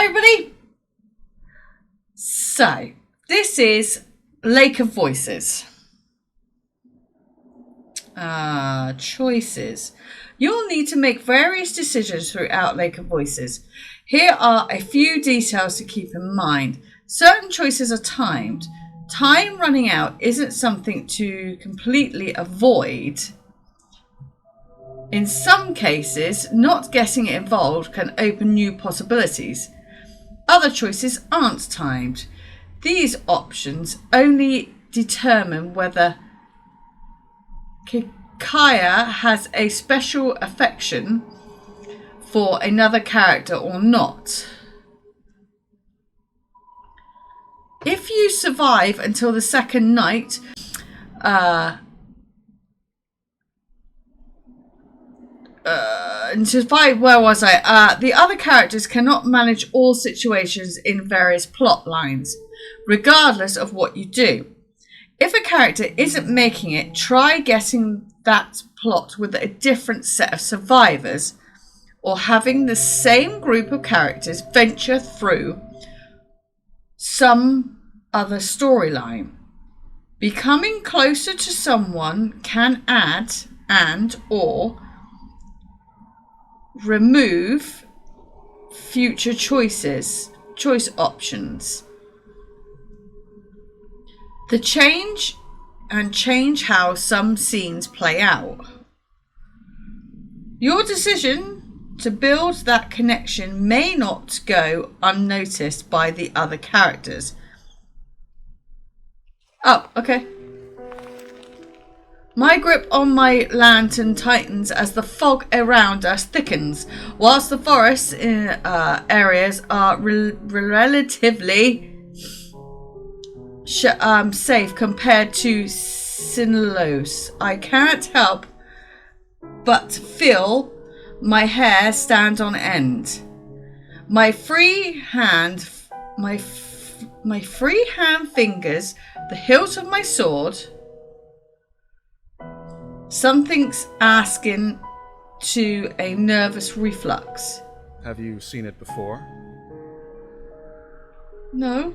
Hi everybody! So, this is Lake of Voices. Choices. You'll need to make various decisions throughout Lake of Voices. Here are a few details to keep in mind. Certain choices are timed. Time running out isn't something to completely avoid. In some cases, not getting involved can open new possibilities. Other choices aren't timed. These options only determine whether Kaya has a special affection for another character or not. If you survive until the second night, the other characters cannot manage all situations in various plot lines, regardless of what you do. If a character isn't making it, try getting that plot with a different set of survivors, or having the same group of characters venture through some other storyline. Becoming closer to someone can add and/or remove future choice options. The change how some scenes play out. Your decision to build that connection may not go unnoticed by the other characters. Oh, okay. My grip on my lantern tightens as the fog around us thickens, whilst the forest areas are relatively safe compared to Sinlos. I can't help but feel my hair stand on end. My free hand fingers the hilt of my sword. Something's asking to a nervous reflux. Have you seen it before? No.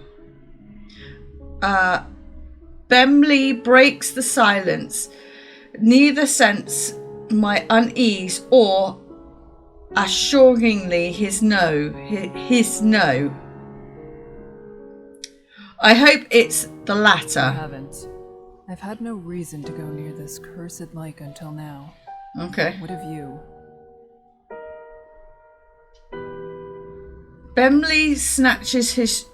Bemley breaks the silence. Neither sense my unease or assuringly his no. I hope it's the latter. I haven't. I've had no reason to go near this cursed lake until now. Okay. What of you? Bemley scratches his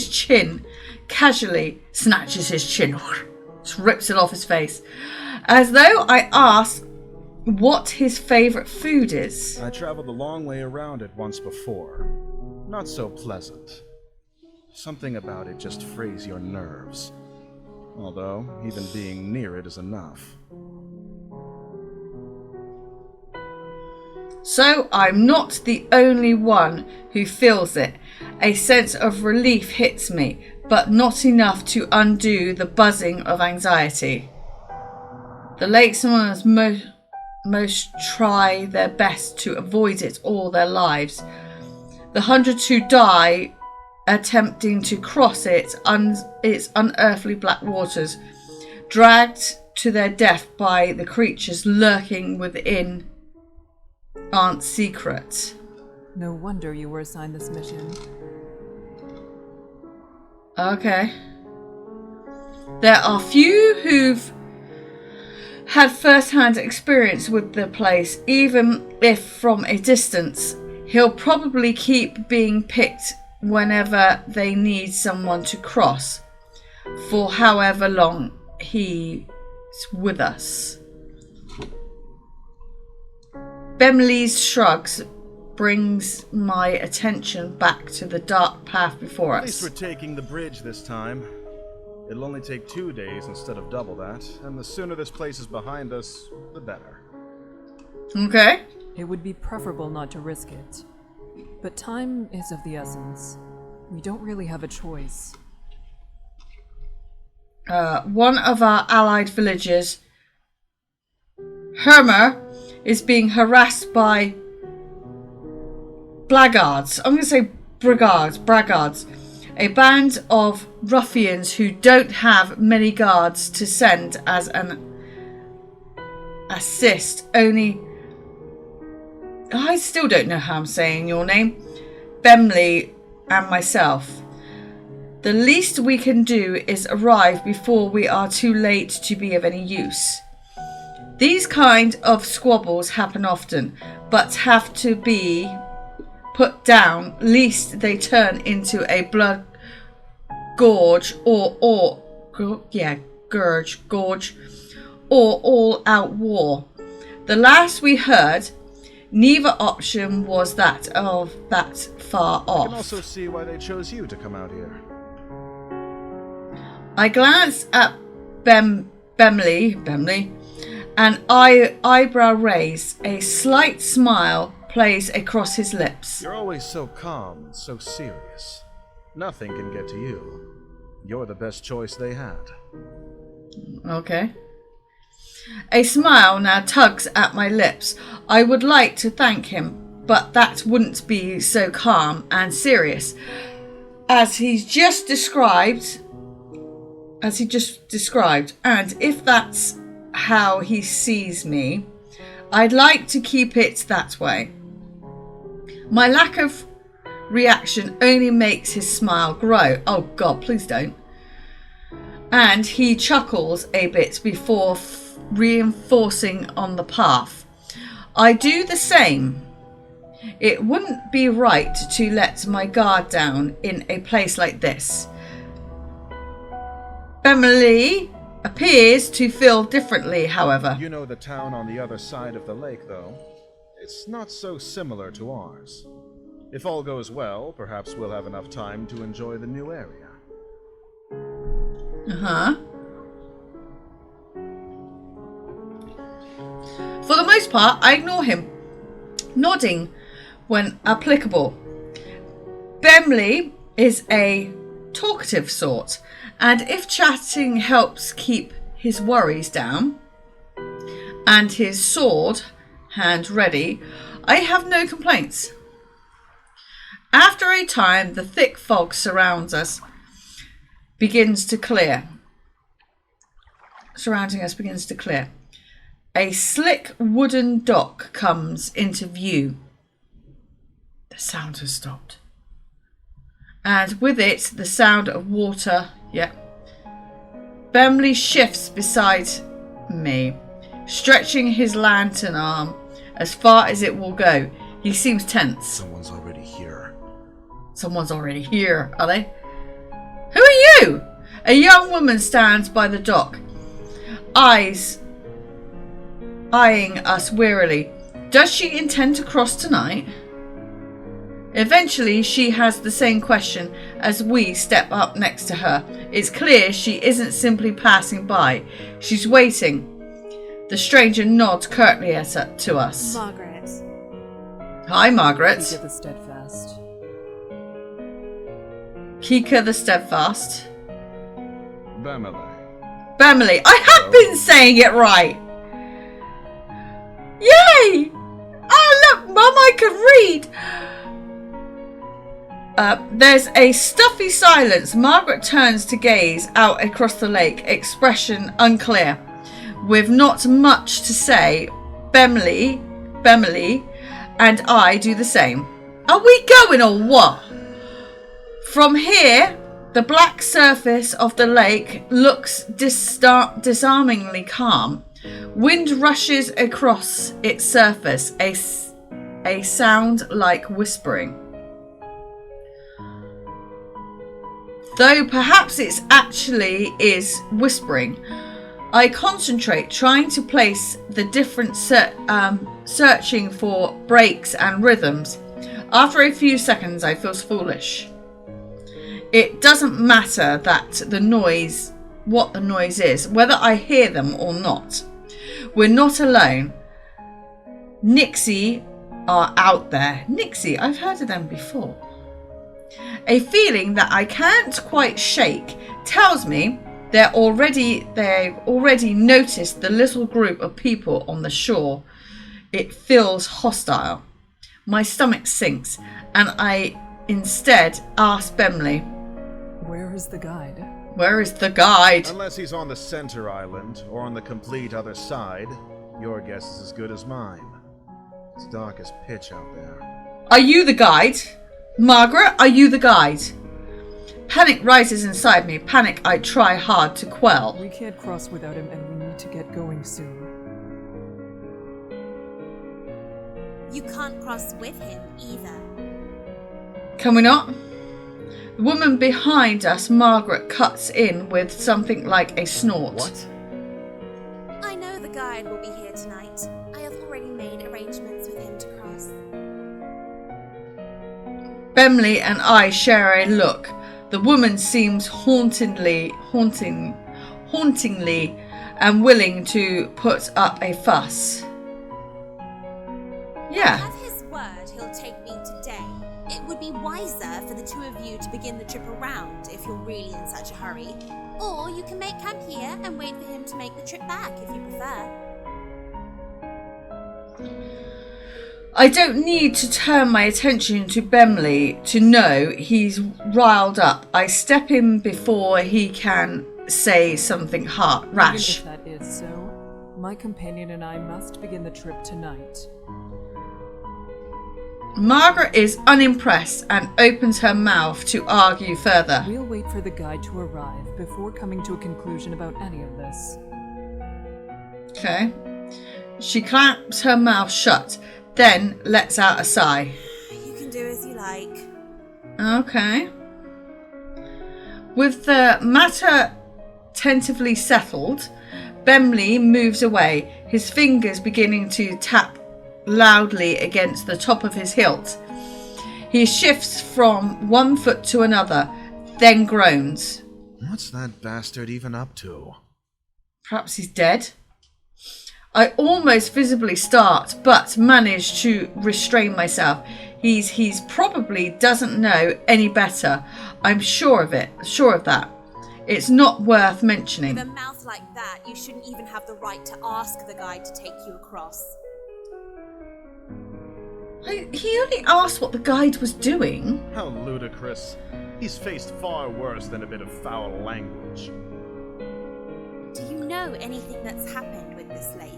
chin, casually snatches his chin, just rips it off his face, as though I asked what his favourite food is. I traveled a long way around it once before. Not so pleasant. Something about it just frays your nerves. Although, even being near it is enough. So I'm not the only one who feels it. A sense of relief hits me, but not enough to undo the buzzing of anxiety. The Lakesmans most try their best to avoid it all their lives. The hundreds who die attempting to cross its unearthly black waters, dragged to their death by the creatures lurking within aren't secret. No wonder you were assigned this mission. Okay. There are few who've had first-hand experience with the place, even if from a distance. He'll probably keep being picked whenever they need someone to cross, for however long he's with us. Bemley's shrugs brings my attention back to the dark path before At least us. we're taking the bridge this time. It'll only take 2 days instead of double that, and the sooner this place is behind us, the better. Okay. It would be preferable not to risk it. But time is of the essence. We don't really have a choice. One of our allied villagers, Hermer, is being harassed by blackguards. I'm going to say braggarts, a band of ruffians who don't have many guards to send as an assist. Only, I still don't know how I'm saying your name, Bemley and myself. The least we can do is arrive before we are too late to be of any use. These kind of squabbles happen often, but have to be put down lest they turn into a blood gorge or all-out war. The last we heard, neither option was that far off. I can also see why they chose you to come out here. I glanced at Bemley, and eyebrow raised. A slight smile plays across his lips. You're always so calm and so serious. Nothing can get to you. You're the best choice they had. Okay. A smile now tugs at my lips. I would like to thank him, but that wouldn't be so calm and serious as he just described. And if that's how he sees me, I'd like to keep it that way. My lack of reaction only makes his smile grow. Oh God, please don't. And he chuckles a bit before reinforcing on the path. I do the same. It wouldn't be right to let my guard down in a place like this. Bemley appears to feel differently, however. You know the town on the other side of the lake, though. It's not so similar to ours. If all goes well, perhaps we'll have enough time to enjoy the new area. Uh-huh. For the most part, I ignore him, nodding when applicable. Bemley is a talkative sort, and if chatting helps keep his worries down and his sword hand ready, I have no complaints. After a time, the thick fog surrounding us begins to clear. A slick wooden dock comes into view. The sound has stopped. And with it, the sound of water. Bemley shifts beside me, stretching his lantern arm as far as it will go. He seems tense. Someone's already here, are they? Who are you? A young woman stands by the dock, eyes eyeing us wearily. Does she intend to cross tonight? Eventually, she has the same question as we step up next to her. It's clear she isn't simply passing by. She's waiting. The stranger nods curtly to us. Margaret. Hi, Margaret. Kika the Steadfast. Kika the Steadfast. Bemley. I have been saying it right. Yay! Oh, look, Mum, I can read. There's a stuffy silence. Margaret turns to gaze out across the lake, expression unclear. With not much to say, Bemley, and I do the same. Are we going or what? From here, the black surface of the lake looks disarmingly calm. Wind rushes across its surface, a sound like whispering. Though perhaps it actually is whispering. I concentrate, trying to place the different searching for breaks and rhythms. After a few seconds, I feel foolish. It doesn't matter what the noise is, whether I hear them or not. We're not alone. Nixie are out there. Nixie, I've heard of them before. A feeling that I can't quite shake tells me they've already noticed the little group of people on the shore. It feels hostile. My stomach sinks, and I instead asked Bemley, Where is the guide? "Where is the guide?" Unless he's on the center island, or on the complete other side, your guess is as good as mine. It's dark as pitch out there. "Are you the guide? Margaret, are you the guide?" Panic rises inside me, panic I try hard to quell. We can't cross without him, and we need to get going soon. You can't cross with him either. Can we not? The woman behind us, Margaret, cuts in with something like a snort. What? I know the guide will be here tonight. I have already made arrangements with him to cross. Bemley and I share a look. The woman seems hauntingly and willing to put up a fuss. Yeah. Have his word he'll take me today. It would be wiser for the two of you to begin the trip around if you're really in such a hurry. Or you can make camp here and wait for him to make the trip back if you prefer. I don't need to turn my attention to Bemley to know he's riled up. I step in before he can say something rash. Even if that is so, my companion and I must begin the trip tonight. Margaret is unimpressed and opens her mouth to argue further. We'll wait for the guide to arrive before coming to a conclusion about any of this. Okay. She clamps her mouth shut, then lets out a sigh. You can do as you like. Okay. With the matter tentatively settled, Bemley moves away, his fingers beginning to tap loudly against the top of his hilt. He shifts from one foot to another, then groans. What's that bastard even up to? Perhaps he's dead? I almost visibly start, but manage to restrain myself. He's probably doesn't know any better. I'm sure of that. It's not worth mentioning. With a mouth like that, you shouldn't even have the right to ask the guide to take you across. He only asked what the guide was doing. How ludicrous. He's faced far worse than a bit of foul language. Do you know anything that's happened with this lake?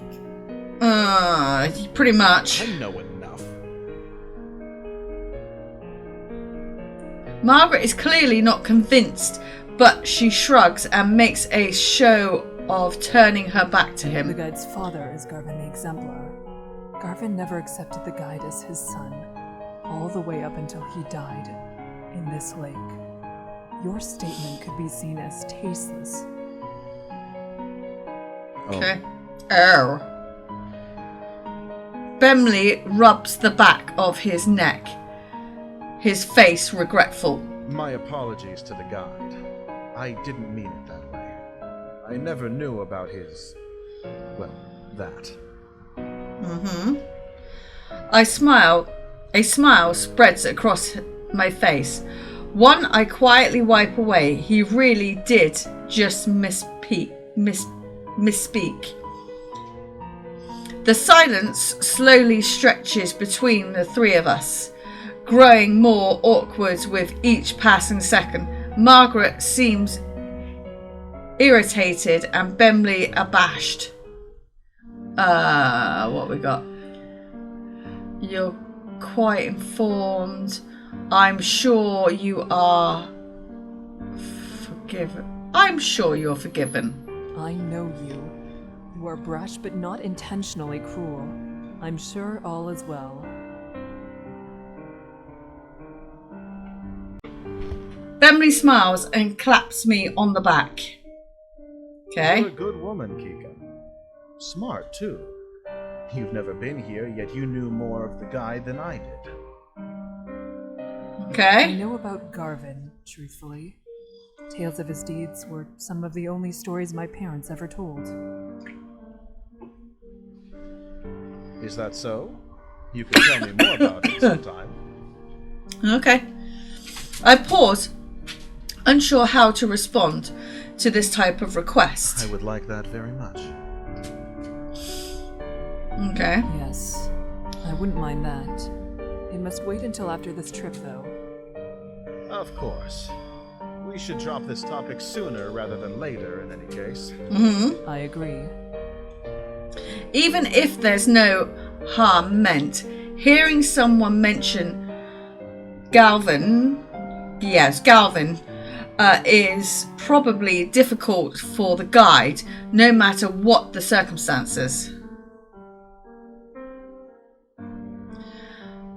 Pretty much. I know enough. Margaret is clearly not convinced, but she shrugs and makes a show of turning her back to The him. guide's father is Garvin the Exemplar. Garvin never accepted the guide as his son, all the way up until he died in this lake. Your statement could be seen as tasteless. Okay. Oh. Bemley rubs the back of his neck, his face regretful. My apologies to the guide. I didn't mean it that way. I never knew about his... well, that. I smile. A smile spreads across my face. One I quietly wipe away. He really did just misspeak. The silence slowly stretches between the three of us, growing more awkward with each passing second. Margaret seems irritated and Bemley abashed. What we got? You're quite informed. I'm sure you are forgiven. I'm sure you're forgiven. I know you. You are brash but not intentionally cruel. I'm sure all is well. Bemley smiles and claps me on the back. Okay. You're a good woman, Keegan. Smart, too. You've never been here, yet you knew more of the guide than I did. I Okay. know about Garvin, truthfully. Tales of his deeds were some of the only stories my parents ever told. Is that so? You can tell me more about it sometime. Okay. I pause, unsure how to respond to this type of request. I would like that very much. Okay. Yes, I wouldn't mind that. It must wait until after this trip, though. Of course. We should drop this topic sooner rather than later, in any case. I agree. Even if there's no harm meant, hearing someone mention Galvin is probably difficult for the guide, no matter what the circumstances.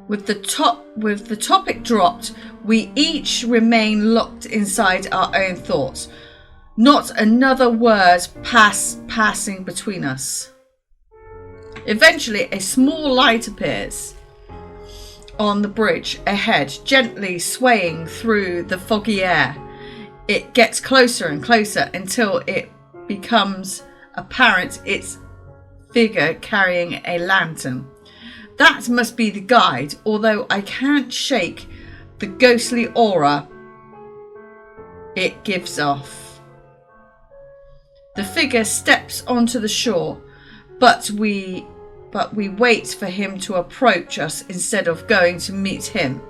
With the topic dropped, we each remain locked inside our own thoughts. Not another word passing between us. Eventually, a small light appears on the bridge ahead, gently swaying through the foggy air. It gets closer and closer until it becomes apparent its figure carrying a lantern. That must be the guide, although I can't shake the ghostly aura it gives off. The figure steps onto the shore, but we wait for him to approach us instead of going to meet him.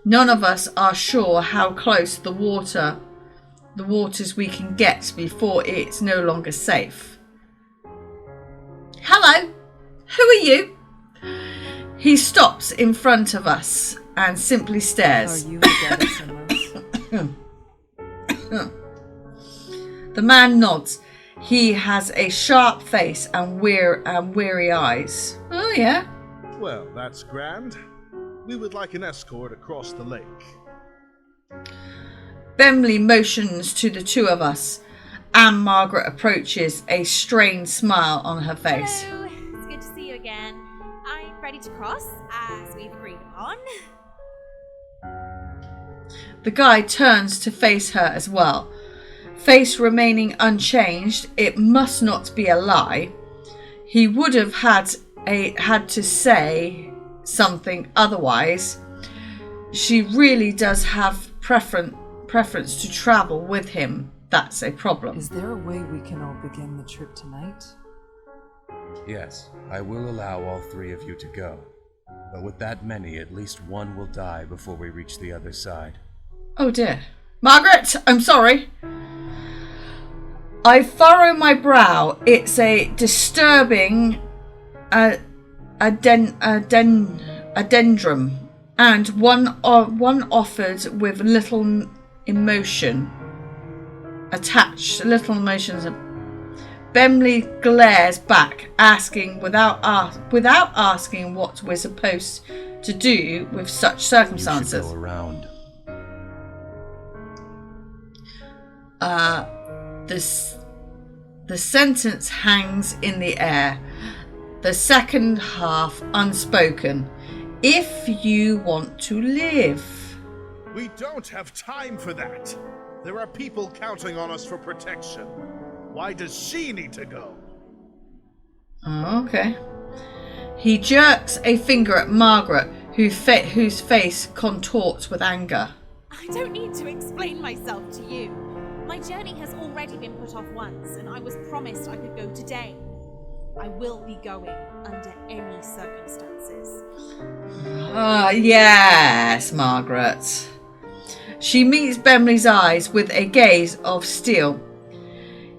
None of us are sure how close the waters we can get before it's no longer safe. Hello, who are you? He stops in front of us and simply stares. Are you Gaddis Inlet? The man nods. He has a sharp face and weary eyes. Oh, yeah. Well, that's grand. We would like an escort across the lake. Bemley motions to the two of us, and Margaret approaches, a strained smile on her face. Hello, it's good to see you again. I'm ready to cross, as we've agreed upon. The guide turns to face her as well. Face remaining unchanged, it must not be a lie. He would have had to say something otherwise. She really does have preference to travel with him. That's a problem. Is there a way we can all begin the trip tonight? Yes, I will allow all three of you to go. But with that many, at least one will die before we reach the other side. Oh dear. Margaret, I'm sorry. I furrow my brow. It's a disturbing addendum, and one offered with little emotion attached. Little emotions. Bemley glares back, asking without asking what we're supposed to do with such circumstances. You should go around. The sentence hangs in the air, the second half unspoken. If you want to live. We don't have time for that. There are people counting on us for protection. Why does she need to go? Oh, okay. He jerks a finger at Margaret, whose face contorts with anger. I don't need to explain myself to you. My journey has already been put off once, and I was promised I could go today. I will be going under any circumstances. Yes, Margaret. She meets Bemley's eyes with a gaze of steel.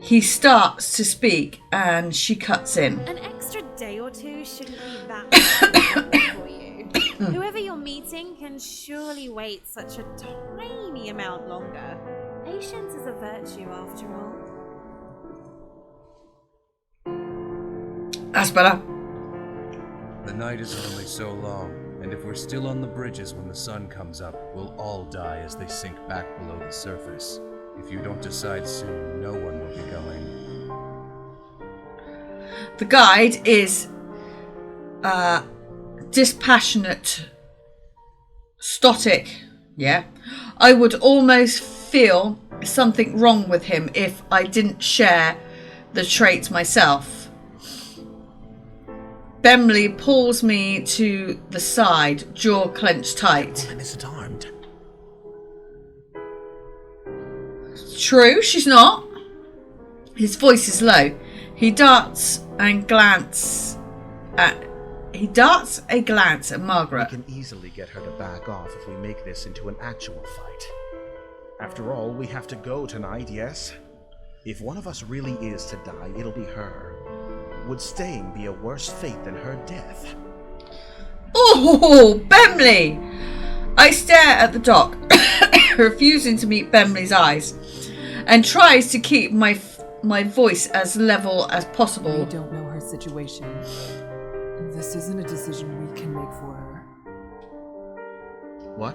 He starts to speak, and she cuts in. An extra day or two shouldn't be that much for you. Whoever you're meeting can surely wait such a tiny amount longer. Patience is a virtue, after all. That's better. The night is only so long, and if we're still on the bridges when the sun comes up, we'll all die as they sink back below the surface. If you don't decide soon, no one will be going. The guide is dispassionate, stoic. Yeah. I would almost feel something wrong with him if I didn't share the trait myself. Bemley pulls me to the side, jaw clenched tight. I'm disarmed. True, she's not. His voice is low. He darts and glances at He darts a glance at We Margaret. can easily get her to back off if we make this into an actual fight. After all, we have to go tonight, yes? If one of us really is to die, it'll be her. Would staying be a worse fate than her death? Oh, Bemley! I stare at the dock, refusing to meet Bemley's eyes, and tries to keep my voice as level as possible. We don't know her situation. This isn't a decision we can make for her. What?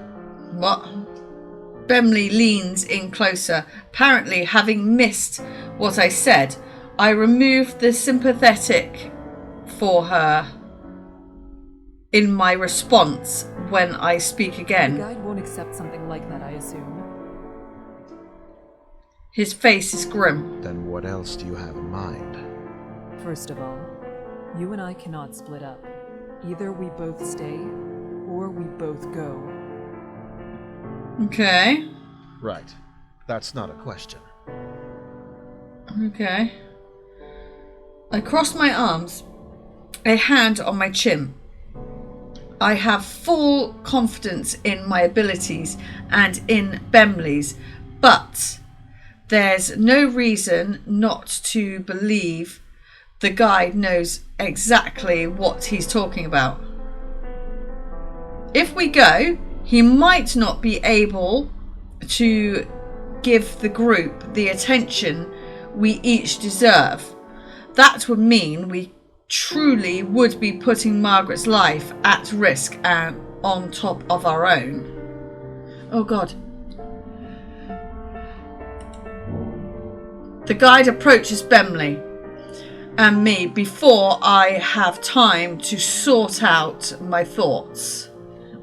What? Bemley leans in closer, apparently having missed what I said. I remove the sympathetic for her in my response when I speak The again. guide won't accept something like that, I assume. His face is grim. Then what else do you have in mind? First of all, you and I cannot split up. Either we both stay, or we both go. Okay. Right. That's not a question. Okay. I cross my arms, a hand on my chin. I have full confidence in my abilities and in Bemley's, but there's no reason not to believe the guide knows exactly what he's talking about. If we go, he might not be able to give the group the attention we each deserve. That would mean we truly would be putting Margaret's life at risk and on top of our own. Oh God. The guide approaches Bemley and me before I have time to sort out my thoughts.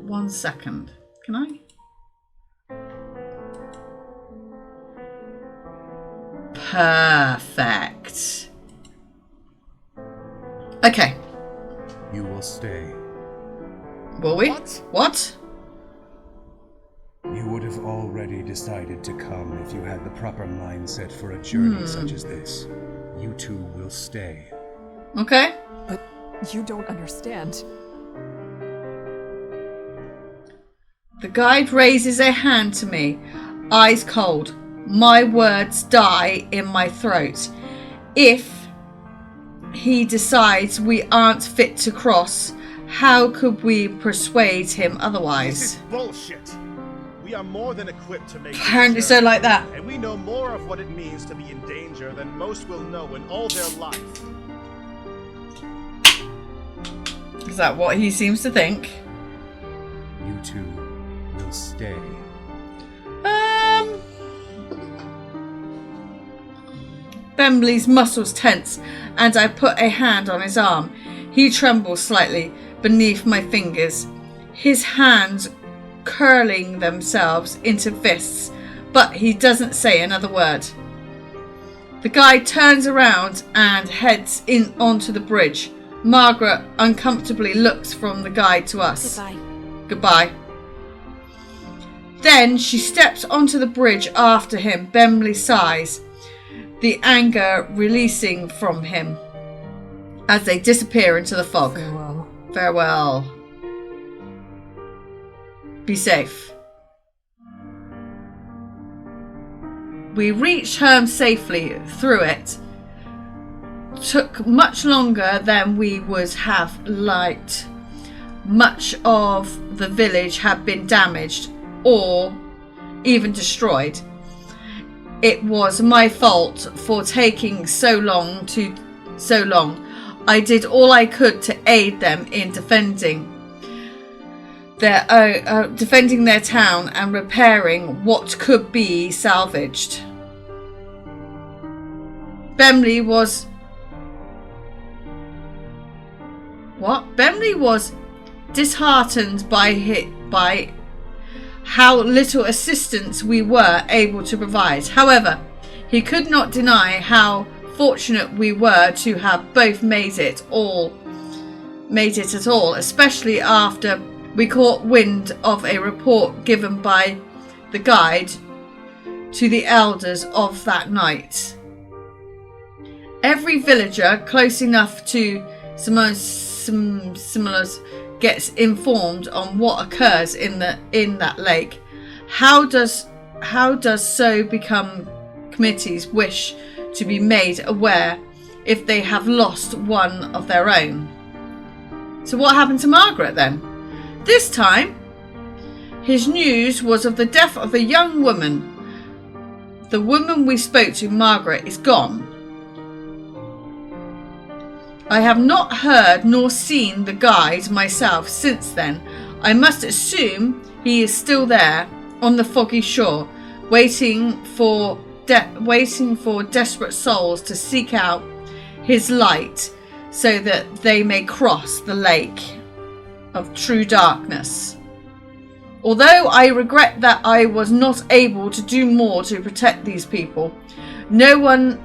1 second. Can I? Perfect. Okay. You will stay. Will we? What? What? You would have already decided to come if you had the proper mindset for a journey such as this. You two will stay. Okay. But you don't understand. The guide raises a hand to me, eyes cold. My words die in my throat. If he decides we aren't fit to cross, how could we persuade him This otherwise? is bullshit. We are more than equipped to make this Apparently so journey, like that. and we know more of what it means to be in danger than most will know in all their life. Is that what he seems to think? You two will stay. Bemley's muscles tense and I put a hand on his arm. He trembles slightly beneath my fingers, his hands curling themselves into fists, but he doesn't say another word. The guy turns around and heads in onto the bridge. Margaret uncomfortably looks from the guide to us. Goodbye. Goodbye. Then she steps onto the bridge after him. Bemley sighs, the anger releasing from him as they disappear into the fog. Farewell. Farewell. Be safe. We reached home safely through it. Took much longer than we would have liked. Much of the village had been damaged or even destroyed. It was my fault for taking so long. I did all I could to aid them in defending their town and repairing what could be salvaged. Bemley was disheartened by how little assistance we were able to provide. However, he could not deny how fortunate we were to have both made it at all, especially after we caught wind of a report given by the guide to the elders of that night. Every villager close enough to Simone's similar gets informed on what occurs in that lake, how does so become committees wish to be made aware if they have lost one of their own? So what happened to Margaret then? This time, his news was of the death of a young woman. The woman we spoke to, Margaret, is gone. I have not heard nor seen the guide myself since then. I must assume he is still there on the foggy shore, waiting for desperate souls to seek out his light so that they may cross the lake of true darkness. Although I regret that I was not able to do more to protect these people, no one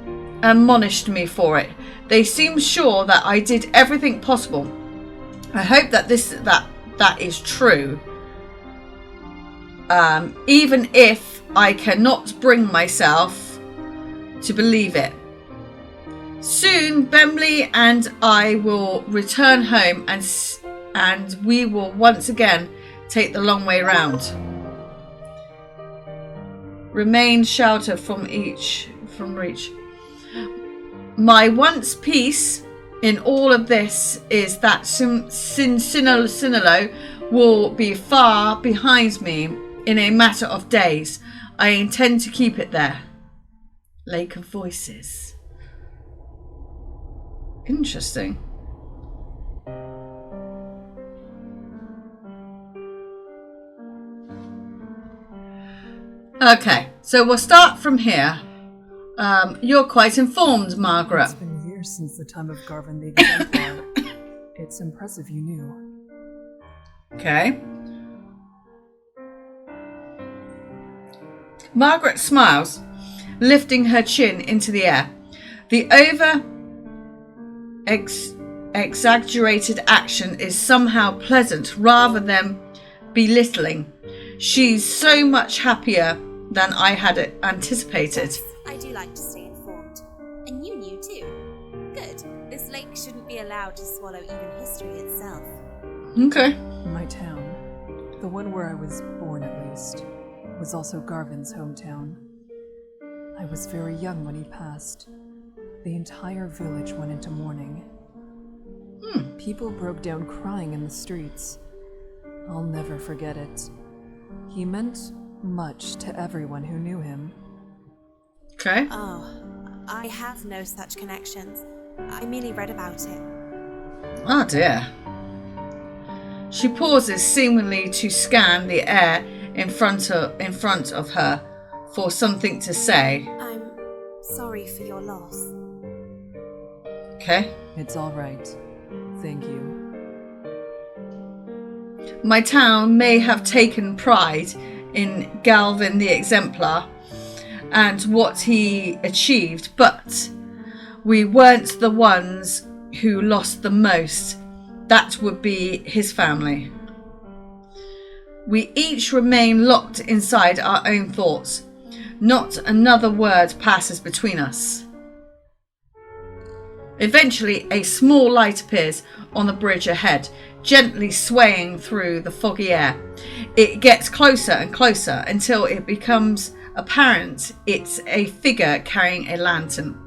admonished me for it. They seem sure that I did everything possible. I hope that that is true. Even if I cannot bring myself to believe it. Soon, Bemley and I will return home and we will once again take the long way round. Remain shelter from reach. My once peace in all of this is that Sinalo will be far behind me in a matter of days. I intend to keep it there. Lake of Voices. Interesting. Okay, so we'll start from here. You're quite informed, Margaret. It's been years since the time of Garvin the Exemplar. It's impressive you knew. Okay. Margaret smiles, lifting her chin into the air. The exaggerated action is somehow pleasant rather than belittling. She's so much happier than I had anticipated. Yes, I do like to stay informed. And you knew too. Good. This lake shouldn't be allowed to swallow even history itself. Okay. My town, the one where I was born at least, was also Garvin's hometown. I was very young when he passed. The entire village went into mourning. People broke down crying in the streets. I'll never forget it. He meant much to everyone who knew him. Okay. Oh, I have no such connections. I merely read about it. Oh dear. She pauses seemingly to scan the air in front of her for something to say. I'm sorry for your loss. Okay. It's all right. Thank you. My town may have taken pride in Galvin the Exemplar and what he achieved, but we weren't the ones who lost the most. That would be his family. We each remain locked inside our own thoughts. Not another word passes between us. Eventually, a small light appears on the bridge ahead, gently swaying through the foggy air. It gets closer and closer until it becomes apparent it's a figure carrying a lantern.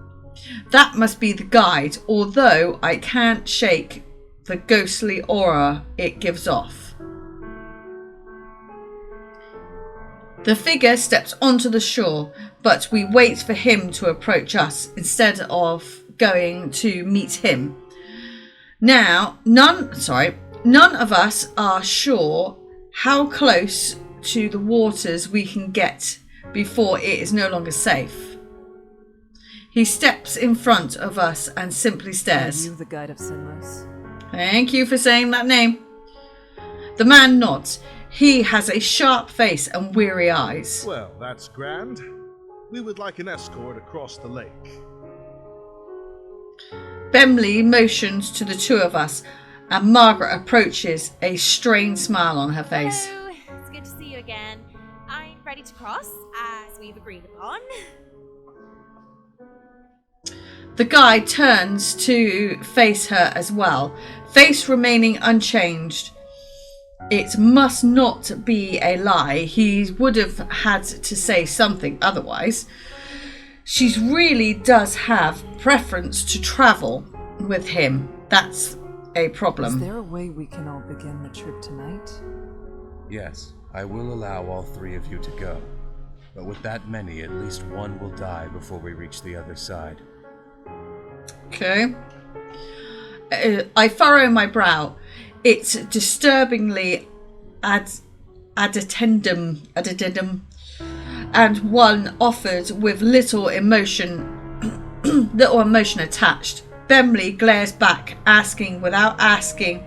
That must be the guide, although I can't shake the ghostly aura it gives off. The figure steps onto the shore, but we wait for him to approach us instead of going to meet him. Now, none of us are sure how close to the waters we can get before it is no longer safe. He steps in front of us and simply stares. Are you the guide of Sinless? Thank you for saying that name. The man nods. He has a sharp face and weary eyes. Well, that's grand. We would like an escort across the lake. Bemley motions to the two of us, and Margaret approaches, a strained smile on her face. Hello, it's good to see you again. I'm ready to cross, as we've agreed upon. The guide turns to face her as well, face remaining unchanged. It must not be a lie. He would have had to say something otherwise. She really does have preference to travel with him. That's a problem. Is there a way we can all begin the trip tonight? Yes, I will allow all 3 of you to go. But with that many, at least one will die before we reach the other side. Okay. I furrow my brow. It's disturbingly addendum, and one offered with little emotion attached. Bemley glares back, asking without asking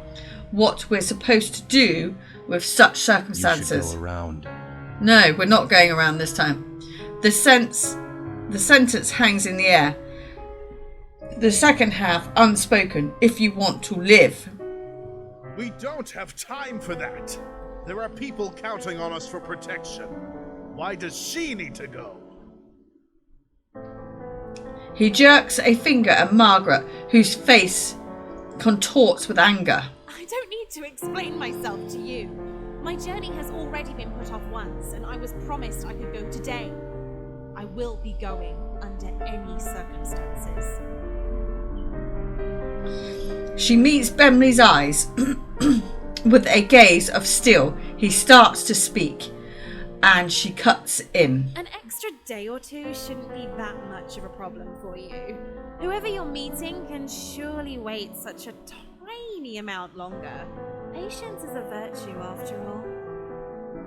what we're supposed to do with such circumstances. You should go around. No, we're not going around this time. The sentence hangs in the air. The second half unspoken. If you want to live. We don't have time for that. There are people counting on us for protection. Why does she need to go? He jerks a finger at Margaret, whose face contorts with anger. I don't need to explain myself to you. My journey has already been put off once, and I was promised I could go today. I will be going under any circumstances. She meets Bemley's eyes with a gaze of steel. He starts to speak, and she cuts in. An extra day or two shouldn't be that much of a problem for you. Whoever you're meeting can surely wait such a tiny amount longer. Patience is a virtue, after all.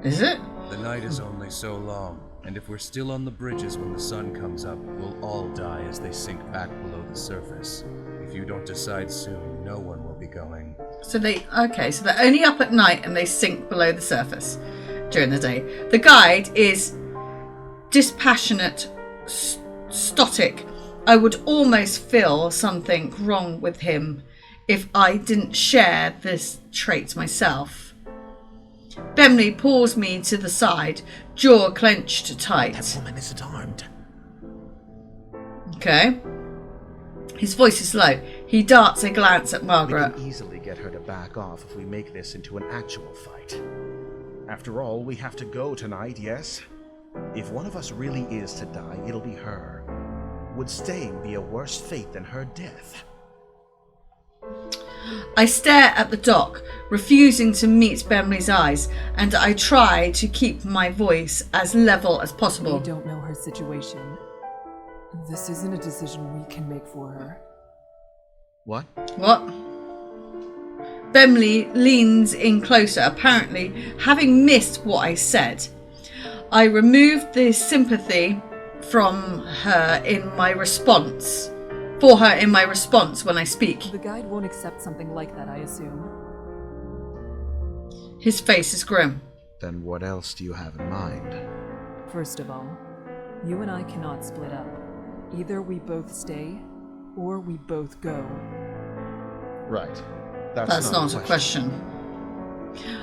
Is it? The night is only so long, and if we're still on the bridges when the sun comes up, we'll all die as they sink back below the surface. If you don't decide soon, no one will be going. So they're only up at night and they sink below the surface during the day. The guide is dispassionate, stoic. I would almost feel something wrong with him if I didn't share this trait myself. Bemley pulls me to the side, jaw clenched tight. That woman isn't armed. Okay. His voice is low. He darts a glance at We Margaret. can easily get her to back off if we make this into an actual fight. After all, we have to go tonight, yes? If one of us really is to die, it'll be her. Would staying be a worse fate than her death? I stare at the dock, refusing to meet Bemley's eyes, and I try to keep my voice as level as possible. We don't know her situation. This isn't a decision we can make for her. What? What? Bemley leans in closer, apparently having missed what I said. I removed the sympathy from her in my response. For her in my response when I speak. The guide won't accept something like that, I assume. His face is grim. Then what else do you have in mind? First of all, you and I cannot split up. Either we both stay, or we both go. Right. That's not a question.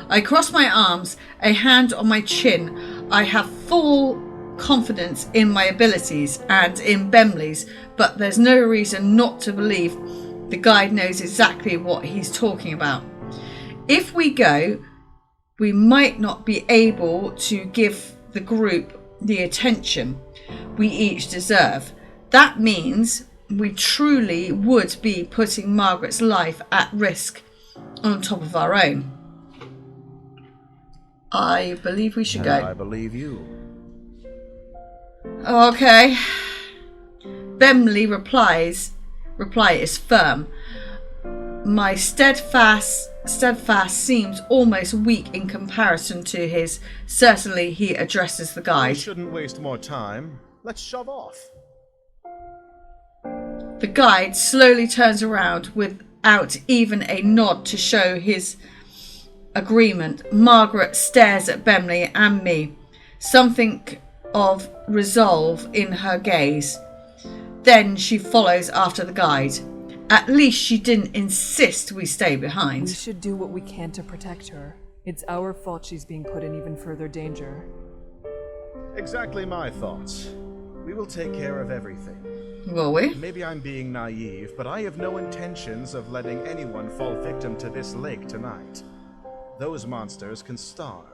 I cross my arms, a hand on my chin. I have full confidence in my abilities and in Bemley's, but there's no reason not to believe the guide knows exactly what he's talking about. If we go, we might not be able to give the group the attention we each deserve. That means we truly would be putting Margaret's life at risk on top of our own. I believe we should I go. believe you. Okay. Bemley reply is firm. My steadfast seems almost weak in comparison to his. Certainly he addresses the We guide. shouldn't waste more time. Let's shove off. The guide slowly turns around without even a nod to show his agreement. Margaret stares at Bemley and me. Something of resolve in her gaze. Then she follows after the guide. At least she didn't insist we stay We behind. should do what we can to protect her. It's our fault she's being put in even further danger. Exactly my thoughts. We will take care of everything. Will we? Maybe I'm being naive, but I have no intentions of letting anyone fall victim to this lake tonight. Those monsters can starve.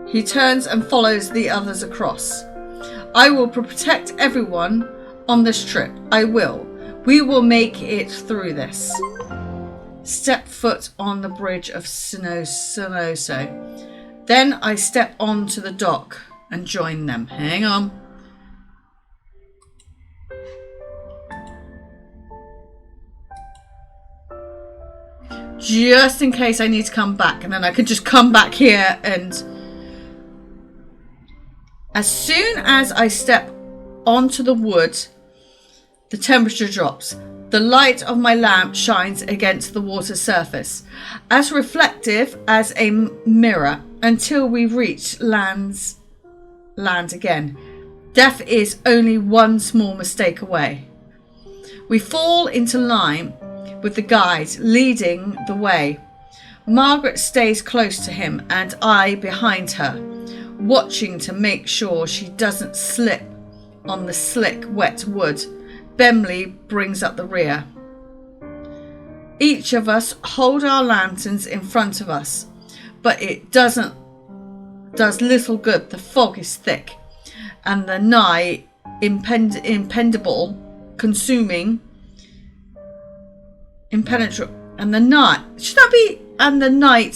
He turns and follows the others across. I will protect everyone on this trip. I will. We will make it through this. Step foot on the bridge of Sinoso. Then I step onto the dock and join them. Hang on. Just in case I need to come back, and then I could just come back here. And as soon as I step onto the wood, the temperature drops. The light of my lamp shines against the water surface, as reflective as a mirror, until we reach land again. Death is only one small mistake away. We fall into line with the guide leading the way. Margaret stays close to him and I behind her, watching to make sure she doesn't slip on the slick, wet wood. Bemley brings up the rear. Each of us hold our lanterns in front of us, but it does little good. The fog is thick, and the night impenetrable, consuming. Impenetrable, and the night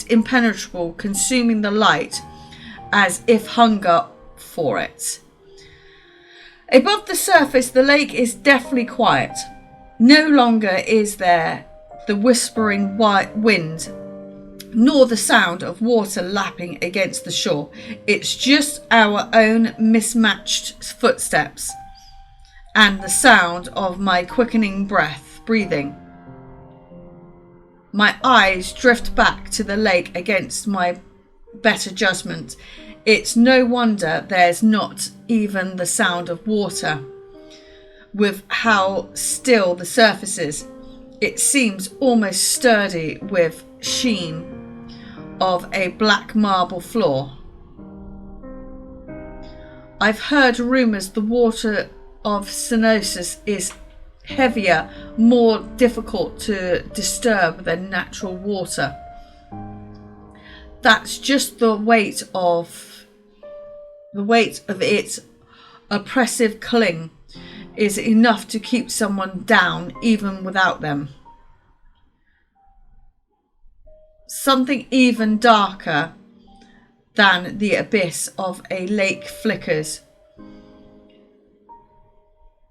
impenetrable, consuming the light, as if hunger for it. Above the surface, the lake is deathly quiet. No longer is there the whispering wind, nor the sound of water lapping against the shore. It's just our own mismatched footsteps and the sound of my quickening breathing. My eyes drift back to the lake against my better judgment. It's no wonder there's not even the sound of water. With how still the surface is, it seems almost sturdy with sheen of a black marble floor. I've heard rumours the water of Sinosis is heavier, more difficult to disturb than natural water. That's just the weight of its oppressive cling is enough to keep someone down even without them. Something even darker than the abyss of a lake flickers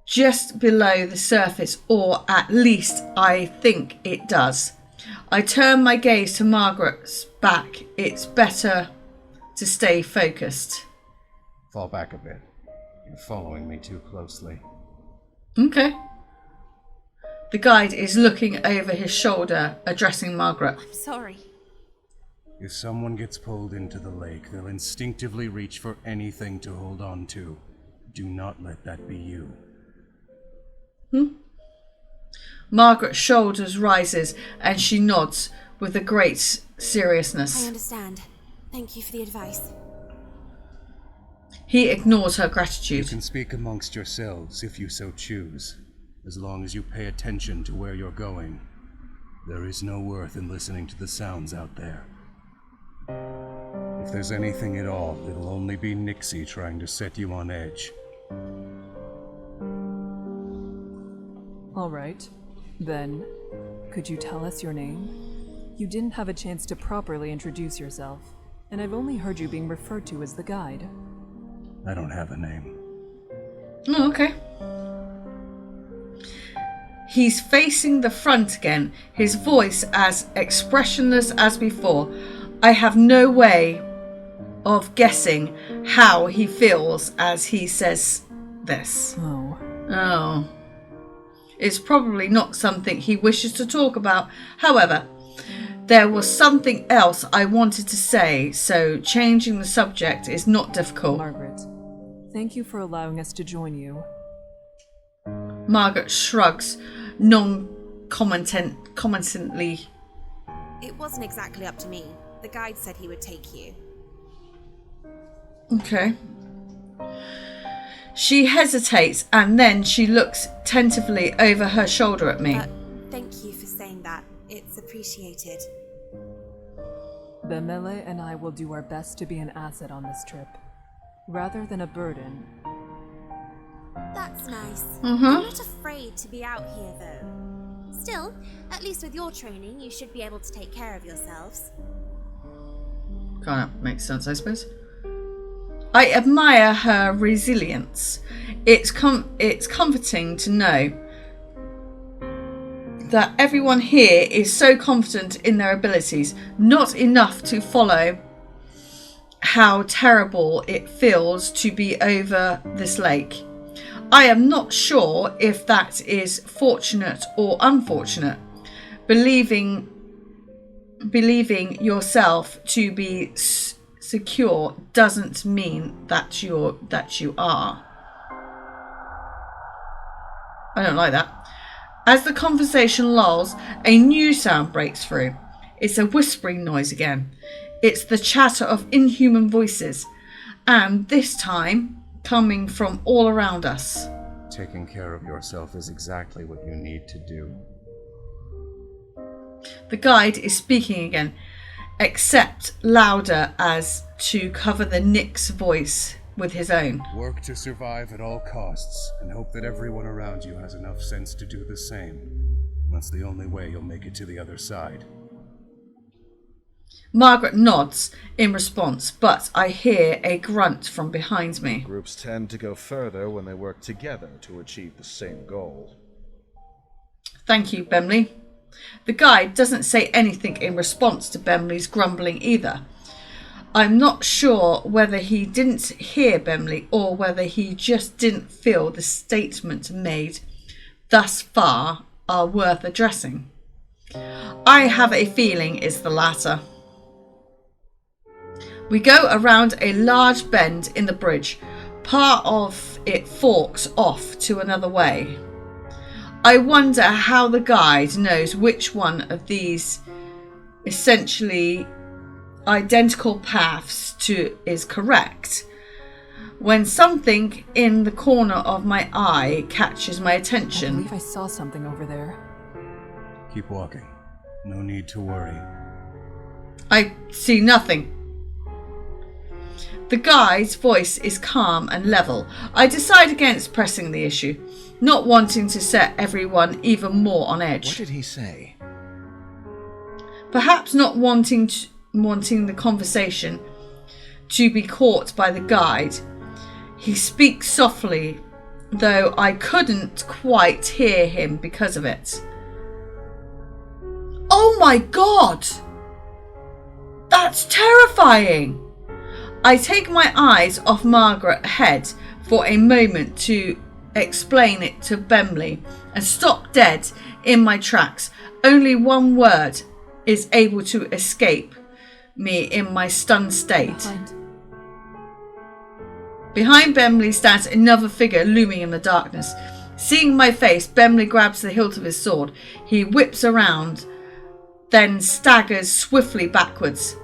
just below the surface, or at least I think it does. I turn my gaze to Margaret's back. It's better to stay focused. Fall back a bit. You're following me too closely. Okay. The guide is looking over his shoulder, addressing Margaret. I'm sorry. If someone gets pulled into the lake, they'll instinctively reach for anything to hold on to. Do not let that be you. Margaret's shoulders rises and she nods with a great seriousness. I understand. Thank you for the advice. He ignores her You gratitude. can speak amongst yourselves if you so choose, as long as you pay attention to where you're going. There is no worth in listening to the sounds out there. If there's anything at all, it'll only be Nixie trying to set you on edge. All right. Then, could you tell us your name? You didn't have a chance to properly introduce yourself, and I've only heard you being referred to as the guide. I don't have a name. Oh, okay. He's facing the front again, his voice as expressionless as before. I have no way of guessing how he feels as he says this. Oh. It's probably not something he wishes to talk about. However, there was something else I wanted to say, so changing the subject is not difficult. Margaret, thank you for allowing us to join you. Margaret shrugs non-commentantly. It wasn't exactly up to me. The guide said he would take you. Okay. She hesitates and then she looks tentatively over her shoulder at me. Thank you for saying that. It's appreciated. Bemele and I will do our best to be an asset on this trip, rather than a burden. That's nice. Mm-hmm. I'm not afraid to be out here, though. Still, at least with your training, you should be able to take care of yourselves. Kind of makes sense, I suppose. I admire her resilience. It's comforting to know that everyone here is so confident in their abilities, not enough to follow how terrible it feels to be over this lake. I am not sure if that is fortunate or unfortunate. Believing yourself to be secure doesn't mean that you are. I don't like that. As the conversation lulls, a new sound breaks through. It's a whispering noise again. It's the chatter of inhuman voices, and this time coming from all around us. Taking care of yourself is exactly what you need to do. The guide is speaking again, except louder as to cover the Nick's voice with his own. Work to survive at all costs, and hope that everyone around you has enough sense to do the same. That's the only way you'll make it to the other side. Margaret nods in response, but I hear a grunt from behind me. Groups tend to go further when they work together to achieve the same goal. Thank you, Bemley. The guide doesn't say anything in response to Bemley's grumbling either. I'm not sure whether he didn't hear Bemley or whether he just didn't feel the statement made thus far are worth addressing. I have a feeling it's the latter. We go around a large bend in the bridge. Part of it forks off to another way. I wonder how the guide knows which one of these essentially identical paths is correct. When something in the corner of my eye catches my I attention. believe I saw something over there. Keep walking. No need to worry. I see nothing. The guide's voice is calm and level. I decide against pressing the issue, not wanting to set everyone even more on edge. What did he say? Perhaps not wanting the conversation to be caught by the guide, he speaks softly, though I couldn't quite hear him because of it. Oh my God! That's terrifying! I take my eyes off Margaret's head for a moment to explain it to Bemley and stop dead in my tracks. Only one word is able to escape me in my stunned state. Behind Bemley stands another figure looming in the darkness. Seeing my face, Bemley grabs the hilt of his sword. He whips around, then staggers swiftly backwards.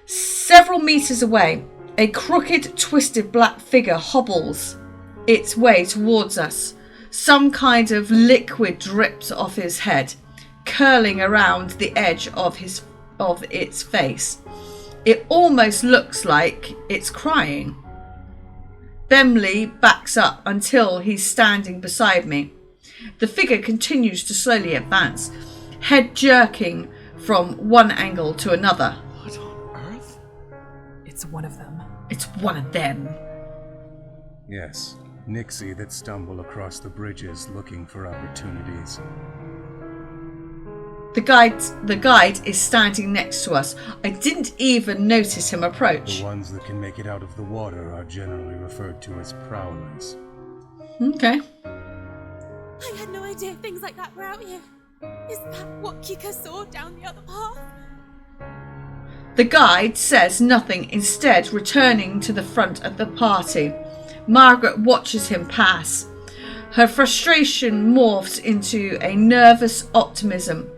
Several meters away, a crooked, twisted black figure hobbles its way towards us. Some kind of liquid drips off his head, curling around the edge of its face. It almost looks like it's crying. Bemley backs up until he's standing beside me. The figure continues to slowly advance, head jerking from one angle to another. What on earth? It's one of them. It's one of them. Yes, Nixie that stumble across the bridges looking for opportunities. The guide is standing next to us. I didn't even notice him approach. The ones that can make it out of the water are generally referred to as prowlers. Okay. I had no idea things like that were out here. Is that what Kika saw down the other path? The guide says nothing, instead returning to the front of the party. Margaret watches him pass. Her frustration morphs into a nervous optimism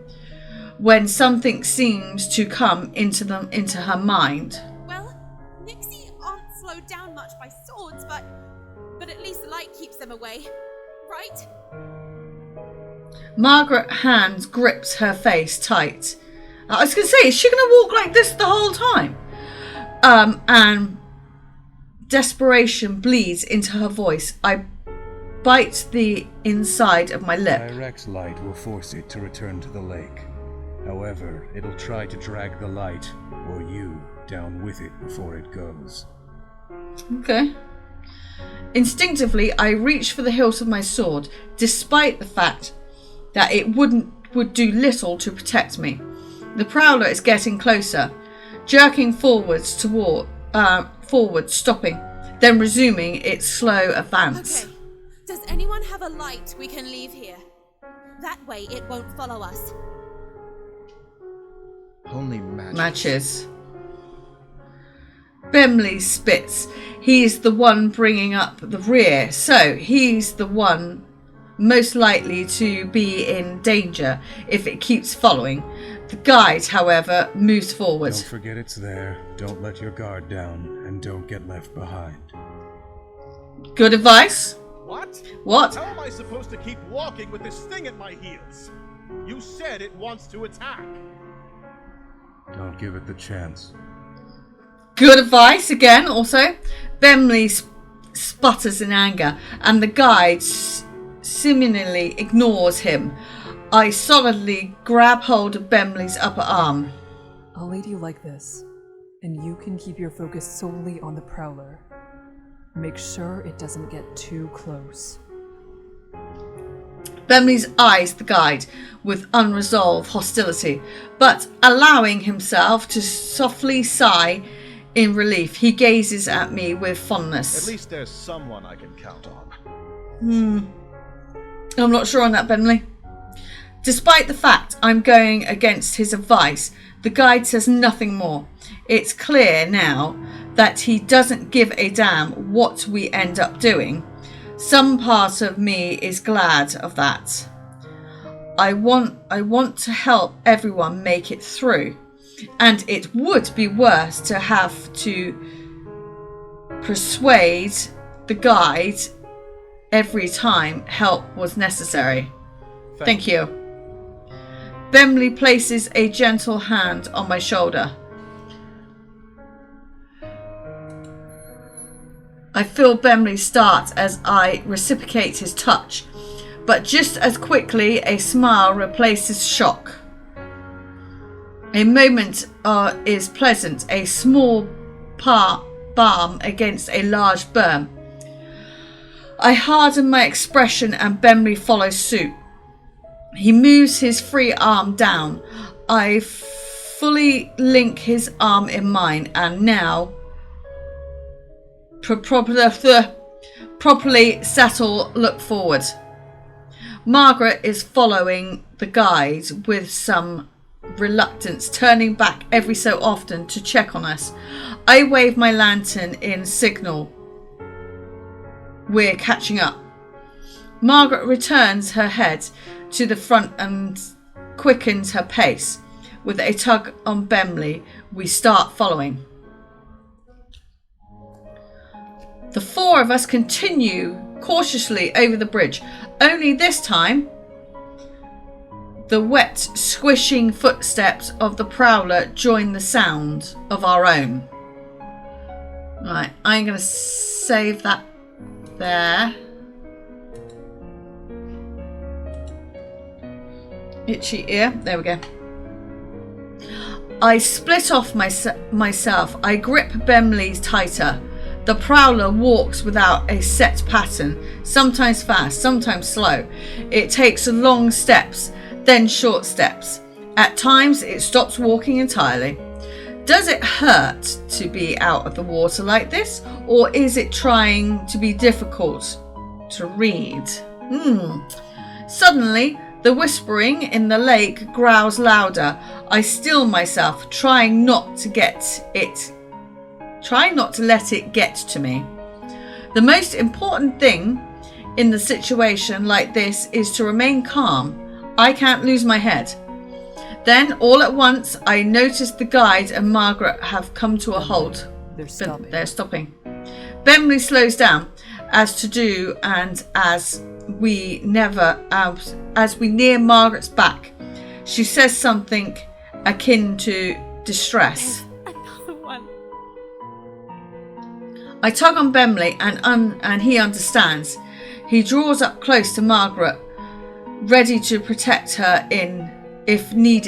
when something seems to come into her mind. Well, Nixie aren't slowed down much by swords, but but at least the light keeps them away. Right? Margaret's hand grips her face tight. I was going to say, is she going to walk like this the whole time? And desperation bleeds into her voice. I bite the inside of my lip. Direct light will force it to return to the lake. However, it'll try to drag the light, or you, down with it before it goes. Okay. Instinctively, I reach for the hilt of my sword, despite the fact that it would do little to protect me. The prowler is getting closer, jerking forwards, stopping, then resuming its slow advance. Okay. Does anyone have a light we can leave here? That way it won't follow us. Only matches. Matches. Bemley spits. He's the one bringing up the rear, so he's the one most likely to be in danger if it keeps following. The guide, however, moves forward. Don't forget it's there. Don't let your guard down, and don't get left behind. Good advice. What? What? How am I supposed to keep walking with this thing at my heels? You said it wants to attack. Don't give it the chance. Good advice again, also. Bemley sputters in anger, and the guide seemingly ignores him. I solidly grab hold of Bemley's upper arm. I'll lead you like this, and you can keep your focus solely on the prowler. Make sure it doesn't get too close. Bemley's eyes the guide with unresolved hostility, but allowing himself to softly sigh in relief, he gazes at me with fondness. At least there's someone I can count on. I'm not sure on that, Bemley. Despite the fact I'm going against his advice, the guide says nothing more. It's clear now that he doesn't give a damn what we end up doing. Some part of me is glad of that. I want to help everyone make it through, and it would be worse to have to persuade the guide every time help was necessary. Thank you. Bemley places a gentle hand on my shoulder. I feel Bemley start as I reciprocate his touch, but just as quickly a smile replaces shock. A moment is pleasant, a small balm against a large burn. I harden my expression and Bemley follows suit. He moves his free arm down. I fully link his arm in mine and now properly settle, look forward. Margaret is following the guide with some reluctance, turning back every so often to check on us. I wave my lantern in signal we're catching up. Margaret returns her head to the front and quickens her pace. With a tug on Bemley, we start following. The four of us continue cautiously over the bridge. Only this time, the wet, squishing footsteps of the prowler join the sound of our own. Right, I'm going to save that there. Itchy ear. There we go. I split off myself. I grip Bemley tighter. The prowler walks without a set pattern, sometimes fast, sometimes slow. It takes long steps, then short steps. At times, it stops walking entirely. Does it hurt to be out of the water like this, or is it trying to be difficult to read? Suddenly, the whispering in the lake growls louder. I still myself, trying not to let it get to me. The most important thing in the situation like this is to remain calm. I can't lose my head. Then, all at once, I notice the guide and Margaret have come to a halt. They're stopping. They're stopping. Bemley slows down. as to do, and as we near Margaret's back, she says something akin to distress. Another one. I tug on Bemley and he understands. He draws up close to Margaret, ready to protect her if need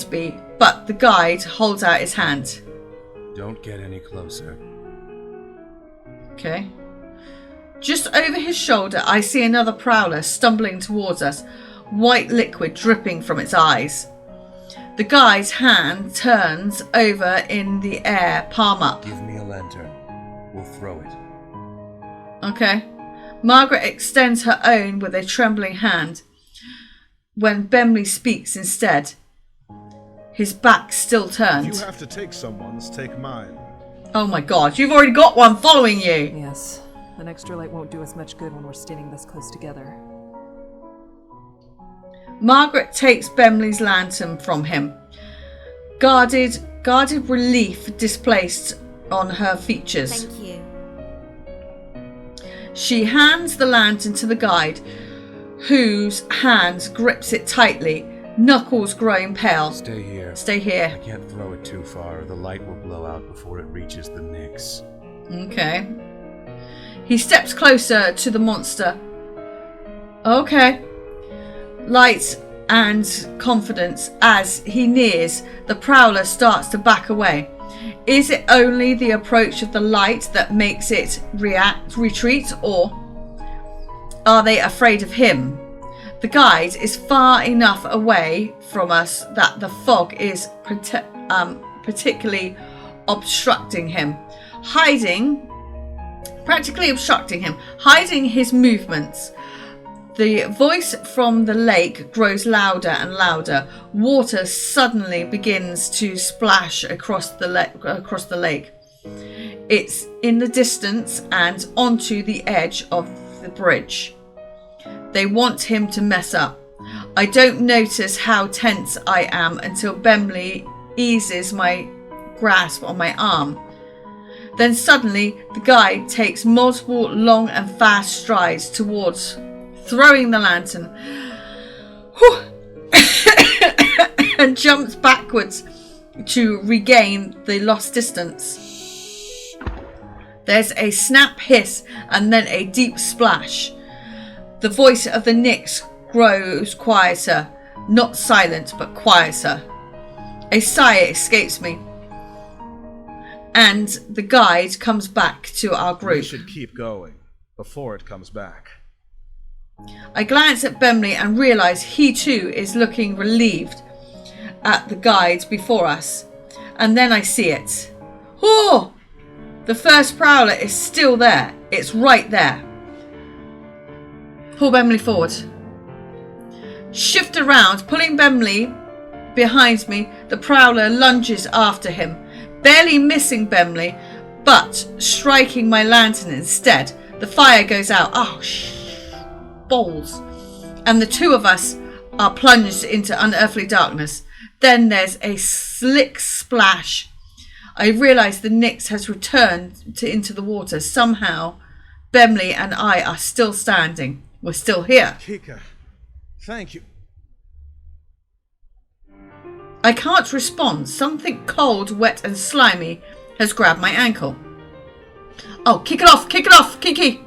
be, but the guide holds out his hand. Don't get any closer. Okay. Just over his shoulder, I see another prowler stumbling towards us, white liquid dripping from its eyes. The guide's hand turns over in the air, palm up. Give me a lantern. We'll throw it. Okay. Margaret extends her own with a trembling hand when Bemley speaks instead. His back still If turned. you have to take someone's, take mine. Oh my god, you've already got one following you! Yes, an extra light won't do us much good when we're standing this close together. Margaret takes Bemley's lantern from him. Guarded relief displaced on her features. Thank you. She hands the lantern to the guide, whose hand grips it tightly, knuckles growing pale. Stay here. Stay I here. can't throw it too far, or the light will blow out before it reaches the Nyx. Okay. He steps closer to the monster. Okay. Light and confidence as he nears, the prowler starts to back away. Is it only the approach of the light that makes it retreat, or are they afraid of him? The guide is far enough away from us that the fog is particularly obstructing him, practically obstructing him, hiding his movements. The voice from the lake grows louder and louder. Water suddenly begins to splash across the lake. It's in the distance and onto the edge of the bridge. They want him to mess up. I don't notice how tense I am until Bemley eases my grasp on my arm. Then suddenly the guide takes multiple long and fast strides towards throwing the lantern and jumps backwards to regain the lost distance. There's a snap hiss and then a deep splash. The voice of the Nyx grows quieter, not silent but quieter. A sigh escapes me, and the guide comes back to our We group. should keep going before it comes back. I glance at Bemley and realise he too is looking relieved at the guide before us. And then I see it. Oh! The first prowler is still there. It's right there. Pull Bemley forward. Shift around, pulling Bemley behind me. The prowler lunges after him, barely missing Bemley, but striking my lantern instead. The fire goes out. Oh, balls. And the two of us are plunged into unearthly darkness. Then there's a slick splash. I realise the Nyx has returned into the water. Somehow, Bemley and I are still standing. We're still here. Kika, thank you. I can't respond. Something cold, wet and slimy has grabbed my ankle. Oh, kick it off, Kiki.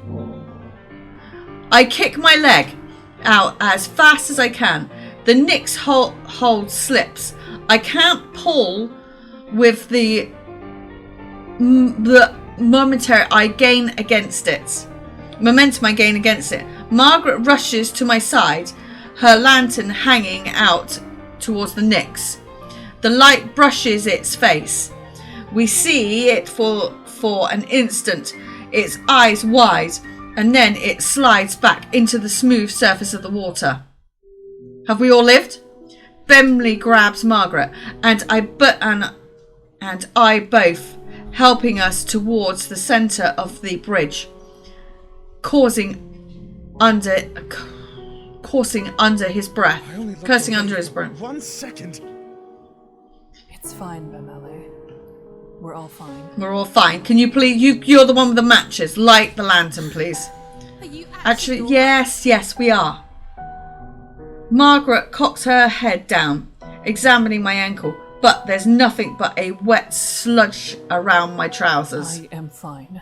I kick my leg out as fast as I can. The Nyx hold slips. I can't pull with the momentary I gain against it. Momentum I gain against it. Margaret rushes to my side, her lantern hanging out towards the Nyx. The light brushes its face. We see it for an instant, its eyes wide, and then it slides back into the smooth surface of the water. Have we all lived? Bemley grabs Margaret and I both, helping us towards the centre of the bridge, coursing under his breath. I only looked Cursing away under his for breath. 1 second. It's fine, Bemele. We're all fine. We're all fine. Can you please, you're the one with the matches. Light the lantern, please. Are you Actually, all yes, we are. Margaret cocks her head down, examining my ankle, but there's nothing but a wet sludge around my trousers. I am fine.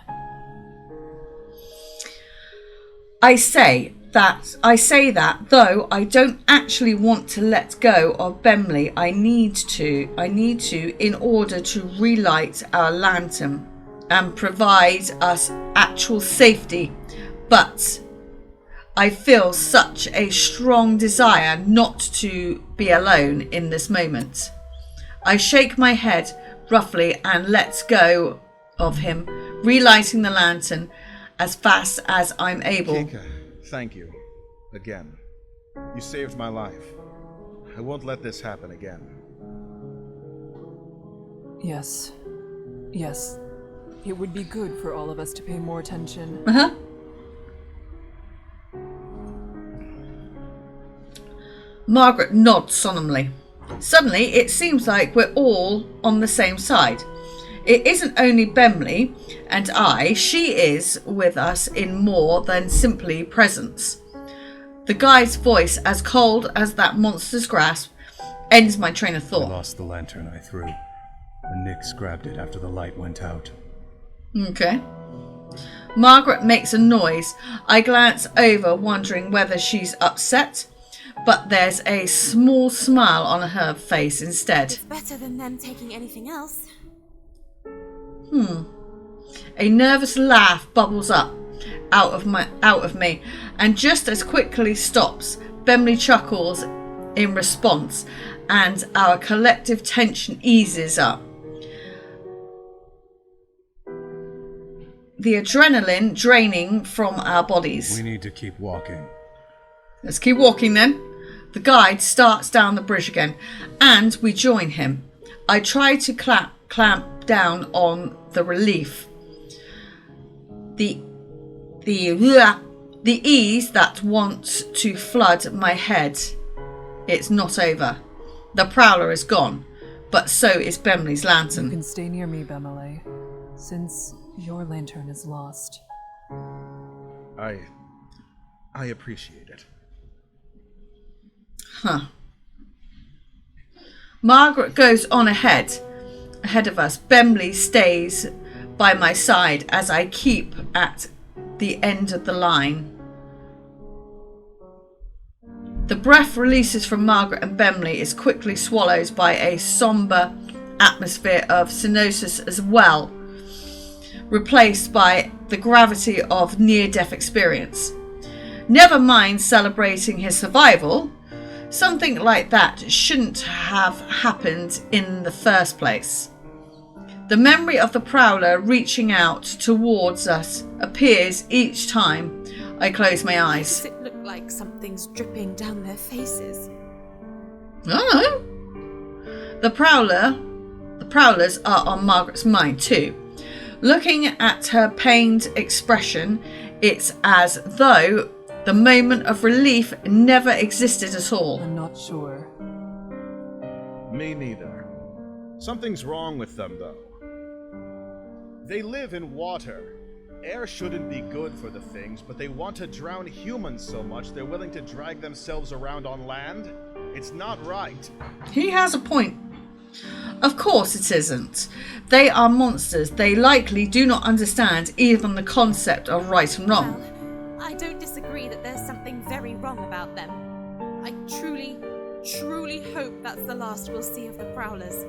I say that, though I don't actually want to let go of Bemley. I need to in order to relight our lantern and provide us actual safety. But I feel such a strong desire not to be alone in this moment. I shake my head roughly and let go of him, relighting the lantern as fast as I'm able. Kika, thank you. Again. You saved my life. I won't let this happen again. Yes. Yes. It would be good for all of us to pay more attention. Uh-huh. Margaret nods solemnly. Suddenly, it seems like we're all on the same side. It isn't only Bemley and I, she is with us in more than simply presence. The guy's voice, as cold as that monster's grasp, ends my train of I thought. lost the lantern I threw. And Nyx grabbed it after the light went out. Okay. Margaret makes a noise. I glance over, wondering whether she's upset, but there's a small smile on her face instead. It's better than them taking anything else. A nervous laugh bubbles up out of me, and just as quickly stops. Bemley chuckles in response, and our collective tension eases up. The adrenaline draining from our bodies. We need to keep walking. Let's keep walking then. The guide starts down the bridge again, and we join him. I try to clamp down on the relief. The ease that wants to flood my head. It's not over. The Prowler is gone, but so is Bemley's You lantern. can stay near me, Bemele, since your lantern is lost. I appreciate it. Huh. Margaret goes on ahead of us. Bemley stays by my side as I keep at the end of the line. The breath releases from Margaret and Bemley is quickly swallowed by a somber atmosphere of cyanosis as well, replaced by the gravity of near-death experience. Never mind celebrating his survival. Something like that shouldn't have happened in the first place. The memory of the Prowler reaching out towards us appears each time I close my eyes. Does it look like something's dripping down their faces? Oh. The Prowlers are on Margaret's mind too. Looking at her pained expression, it's as though the moment of relief never existed at all. I'm not sure. Me neither. Something's wrong with them, though. They live in water. Air shouldn't be good for the things, but they want to drown humans so much they're willing to drag themselves around on land. It's not right. He has a point. Of course it isn't. They are monsters. They likely do not understand even the concept of right and wrong. Well, I don't disagree that there's something very wrong about them. I truly, truly hope that's the last we'll see of the Prowlers.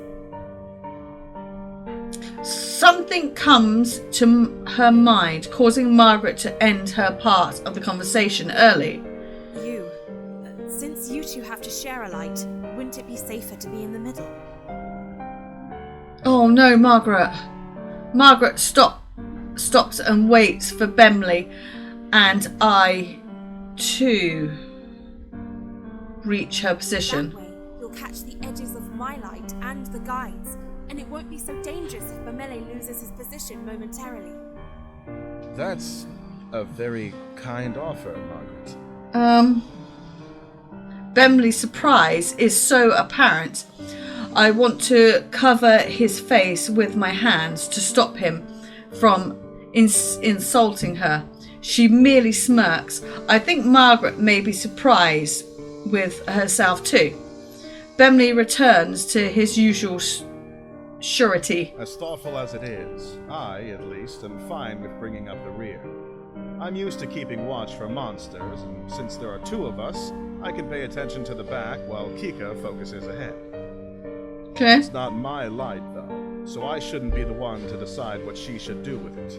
Something comes to her mind, causing Margaret to end her part of the conversation early. Since you two have to share a light, wouldn't it be safer to be in the middle? Oh no, Margaret. Margaret stops and waits for Bemley, and I, too, reach her position. That way, you'll catch the edges of my light and the guides, and it won't be so dangerous if Bemele loses his position momentarily. That's a very kind offer, Margaret. Bemley's surprise is so apparent. I want to cover his face with my hands to stop him from insulting her. She merely smirks. I think Margaret may be surprised with herself too. Bemley returns to his usual surety. As thoughtful as it is, I, at least, am fine with bringing up the rear. I'm used to keeping watch for monsters, and since there are two of us, I can pay attention to the back while Kika focuses ahead. Okay. It's not my light, though, so I shouldn't be the one to decide what she should do with it.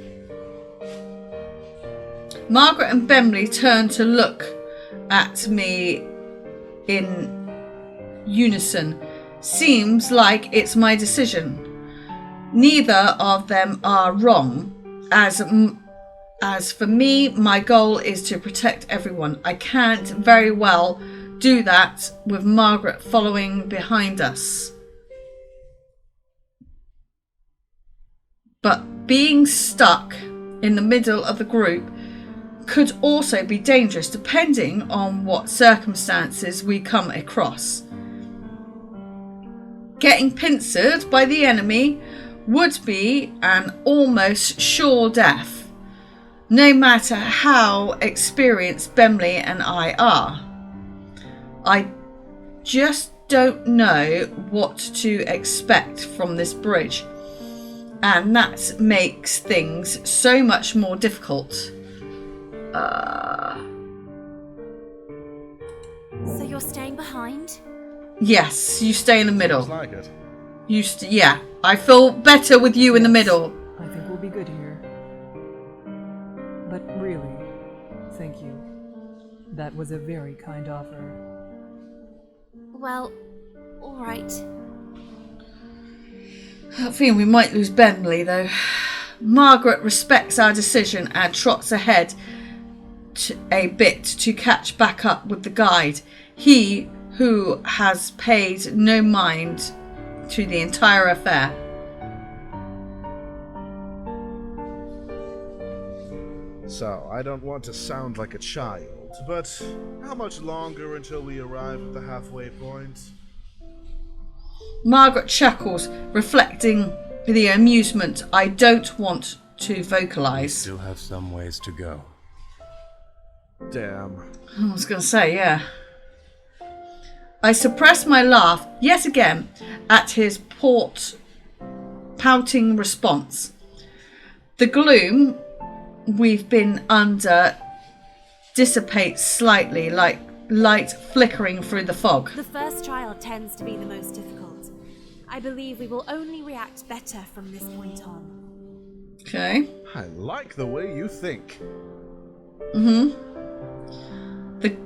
Margaret and Bemley turn to look at me in unison. Seems like it's my decision. Neither of them are wrong. As for me, my goal is to protect everyone. I can't very well do that with Margaret following behind us. But being stuck in the middle of the group could also be dangerous depending on what circumstances we come across. Getting pincered by the enemy would be an almost sure death, no matter how experienced Bemley and I are. I just don't know what to expect from this bridge, and that makes things so much more difficult. So you're staying behind? Yes, you stay in the middle. Sounds like it. Yeah, I feel better with you in the middle. I think we'll be good here. But really, thank you. That was a very kind offer. Well, alright. I think we might lose Bemley though. Margaret respects our decision and trots ahead a bit to catch back up with the guide. He who has paid no mind to the entire affair. So, I don't want to sound like a child, but how much longer until we arrive at the halfway point? Margaret chuckles, reflecting the amusement I don't want to vocalise. Still have some ways to go. Damn. I was going to say, yeah. I suppress my laugh yet again at his pouting response. The gloom we've been under dissipates slightly, like light flickering through the fog. The first trial tends to be the most difficult. I believe we will only react better from this point on. Okay. I like the way you think. The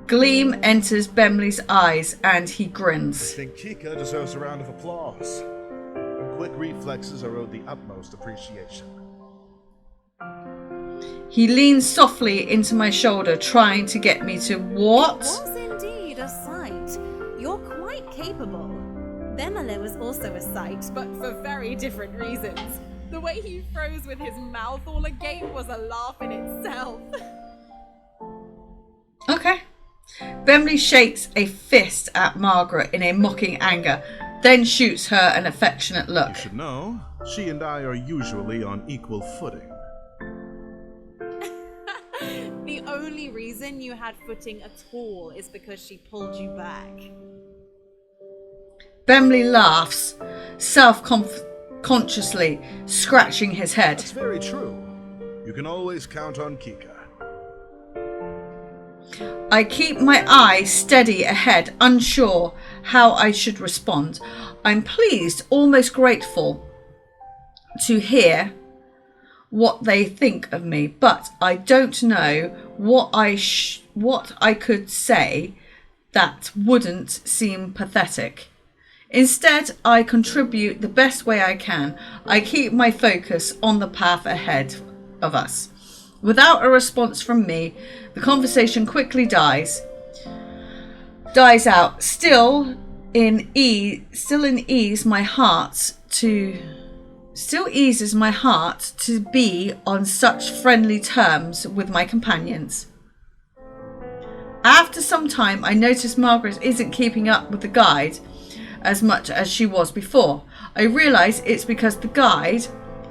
gleam enters Bemley's eyes and he grins. I think Kika deserves a round of applause. Her quick reflexes are owed the utmost appreciation. He leans softly into my shoulder, trying to get me to what? It was indeed a sight. You're quite capable. Bemele was also a sight, but for very different reasons. The way he froze with his mouth all agape was a laugh in itself. Okay. Bemley shakes a fist at Margaret in a mocking anger, then shoots her an affectionate look. You should know, she and I are usually on equal footing. The only reason you had footing at all is because she pulled you back. Bemley laughs, self-consciously, scratching his head. That's very true. You can always count on Kika. I keep my eyes steady ahead, unsure how I should respond. I'm pleased, almost grateful, to hear what they think of me, but I don't know what I could say that wouldn't seem pathetic. Instead, I contribute the best way I can. I keep my focus on the path ahead of us. Without a response from me, the conversation quickly dies out. Still eases my heart to be on such friendly terms with my companions. After some time, I notice Margaret isn't keeping up with the guide, as much as she was before. I realise it's because the guide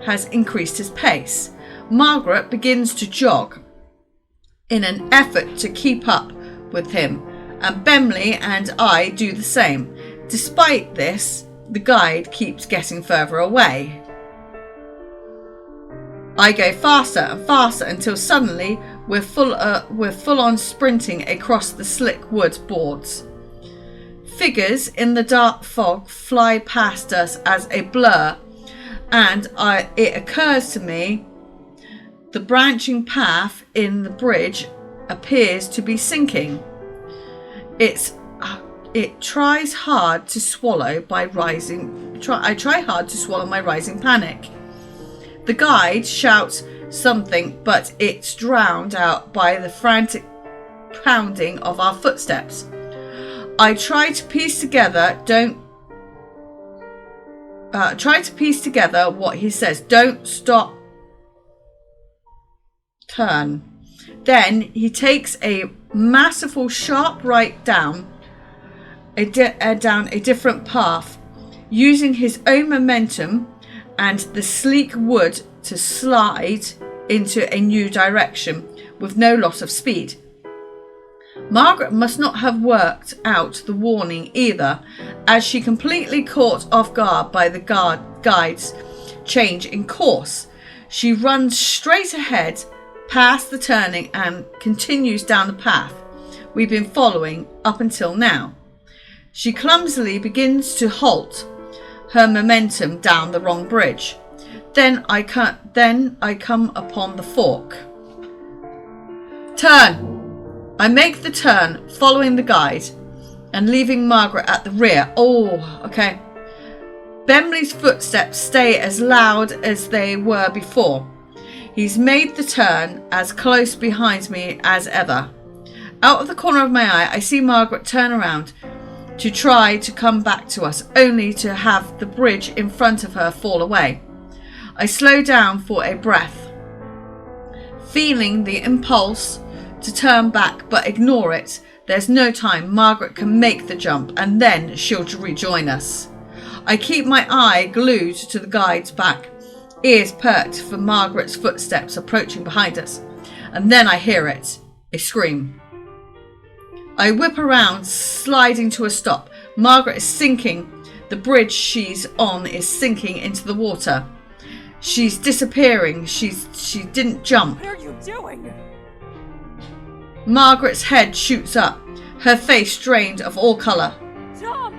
has increased his pace. Margaret begins to jog in an effort to keep up with him, and Bemley and I do the same. Despite this, the guide keeps getting further away. I go faster and faster until suddenly we're full on sprinting across the slick wood boards. Figures in the dark fog fly past us as a blur, and it occurs to me the branching path in the bridge appears to be sinking. It tries hard to swallow my rising. I try hard to swallow my rising panic. The guide shouts something, but it's drowned out by the frantic pounding of our footsteps. I try to piece together. What he says. Don't stop. Turn. Then he takes a masterful sharp right down a different path, using his own momentum and the sleek wood to slide into a new direction with no loss of speed. Margaret must not have worked out the warning either, as she completely caught off guard by the guide's change in course. She runs straight ahead past the turning and continues down the path we've been following up until now. She clumsily begins to halt her momentum down the wrong bridge. Then I come upon the fork. Turn! I make the turn, following the guide and leaving Margaret at the rear. Oh, okay. Bemley's footsteps stay as loud as they were before. He's made the turn as close behind me as ever. Out of the corner of my eye, I see Margaret turn around to try to come back to us, only to have the bridge in front of her fall away. I slow down for a breath, feeling the impulse to turn back but ignore it. There's no time. Margaret can make the jump and then she'll rejoin us. I keep my eye glued to the guide's back, ears perked for Margaret's footsteps approaching behind us, and then I hear it, a scream. I whip around, sliding to a stop. Margaret is sinking. The bridge she's on is sinking into the water. She's disappearing. She didn't jump. What are you doing? Margaret's head shoots up, her face drained of all colour. Jump!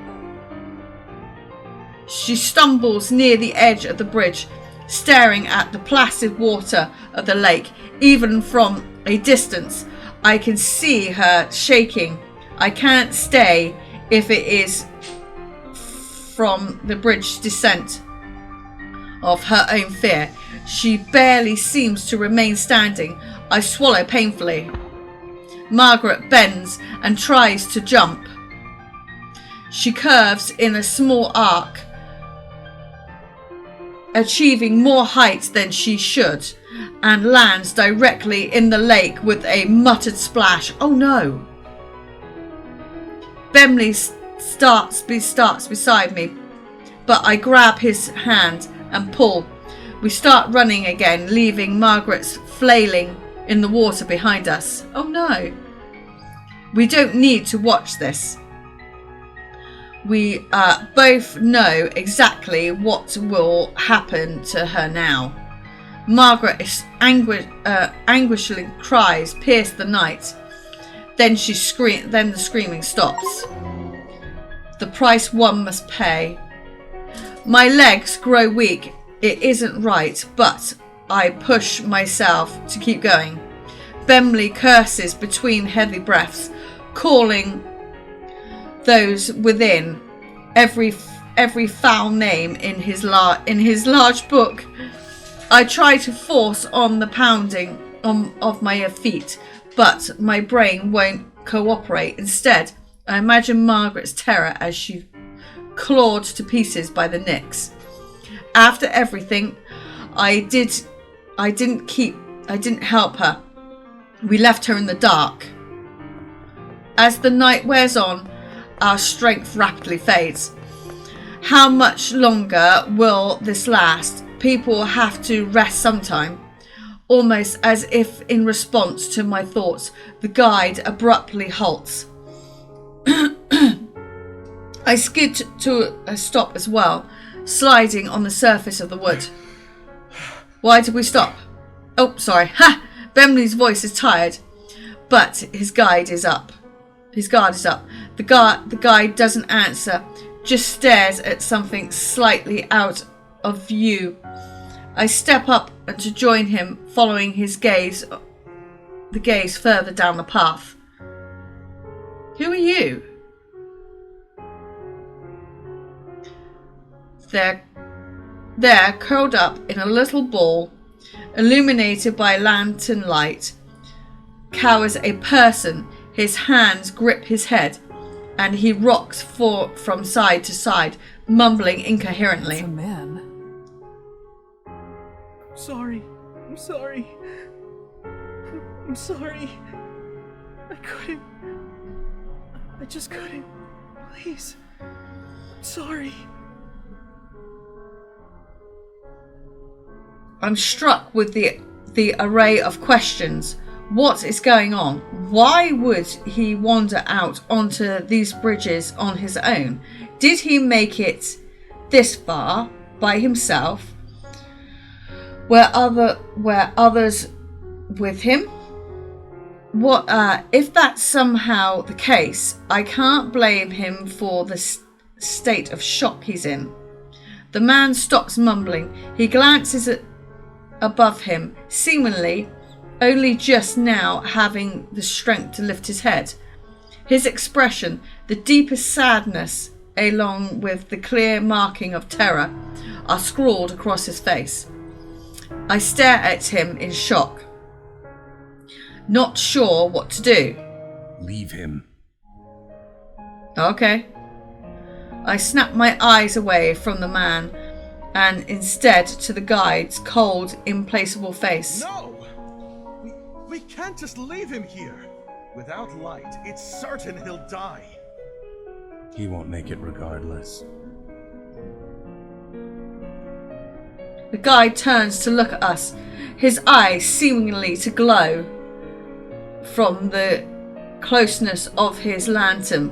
She stumbles near the edge of the bridge, staring at the placid water of the lake. Even from a distance, I can see her shaking. I can't stay if it is from the bridge descent of her own fear. She barely seems to remain standing. I swallow painfully. Margaret bends and tries to jump. She curves in a small arc, achieving more height than she should, and lands directly in the lake with a muttered splash. Oh no! Bemley starts beside me, but I grab his hand and pull. We start running again, leaving Margaret's flailing in the water behind us. Oh no! We don't need to watch this. We both know exactly what will happen to her now. Margaret's anguishing cries pierce the night. Then the screaming stops. The price one must pay. My legs grow weak. It isn't right, but I push myself to keep going. Bemley curses between heavy breaths, calling those within every foul name in his large book. I try to force on the pounding of my feet, but my brain won't cooperate. Instead, I imagine Margaret's terror as she clawed to pieces by the nicks. After everything I didn't help her. We left her in the dark. As the night wears on, our strength rapidly fades. How much longer will this last? People have to rest sometime. Almost as if in response to my thoughts, the guide abruptly halts. I skid to a stop as well, sliding on the surface of the wood. Why did we stop? Oh, sorry. Ha! Bemley's voice is tired, but his guard is up. The guide doesn't answer, just stares at something slightly out of view. I step up and to join him, following his gaze, the gaze further down the path. Who are you? There, curled up in a little ball, illuminated by lantern light, cowers a person. His hands grip his head, and he rocks from side to side, mumbling incoherently. It's a man. I'm sorry. I couldn't. I just couldn't. Please. I'm sorry. I'm struck with the array of questions. What is going on? Why would he wander out onto these bridges on his own? Did he make it this far by himself? Were others with him? What if that's somehow the case? I can't blame him for the state of shock he's in. The man stops mumbling. He glances above him, seemingly only just now having the strength to lift his head. His expression, the deepest sadness, along with the clear marking of terror, are scrawled across his face. I stare at him in shock, not sure what to do. Leave him. Okay. I snap my eyes away from the man and instead to the guide's cold, implacable face. No! We can't just leave him here. Without light, it's certain he'll die. He won't make it regardless. The guide turns to look at us, his eyes seemingly to glow from the closeness of his lantern.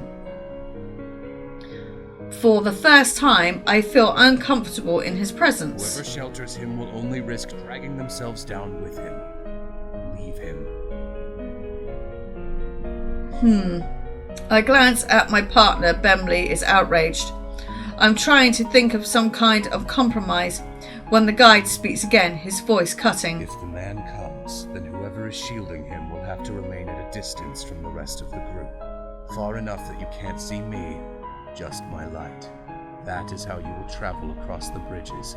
For the first time, I feel uncomfortable in his presence. Whoever shelters him will only risk dragging themselves down with him. Leave him. I glance at my partner. Bemley is outraged. I'm trying to think of some kind of compromise when the guide speaks again, his voice cutting. If the man comes, then whoever is shielding him will have to remain at a distance from the rest of the group. Far enough that you can't see me, just my light. That is how you will travel across the bridges.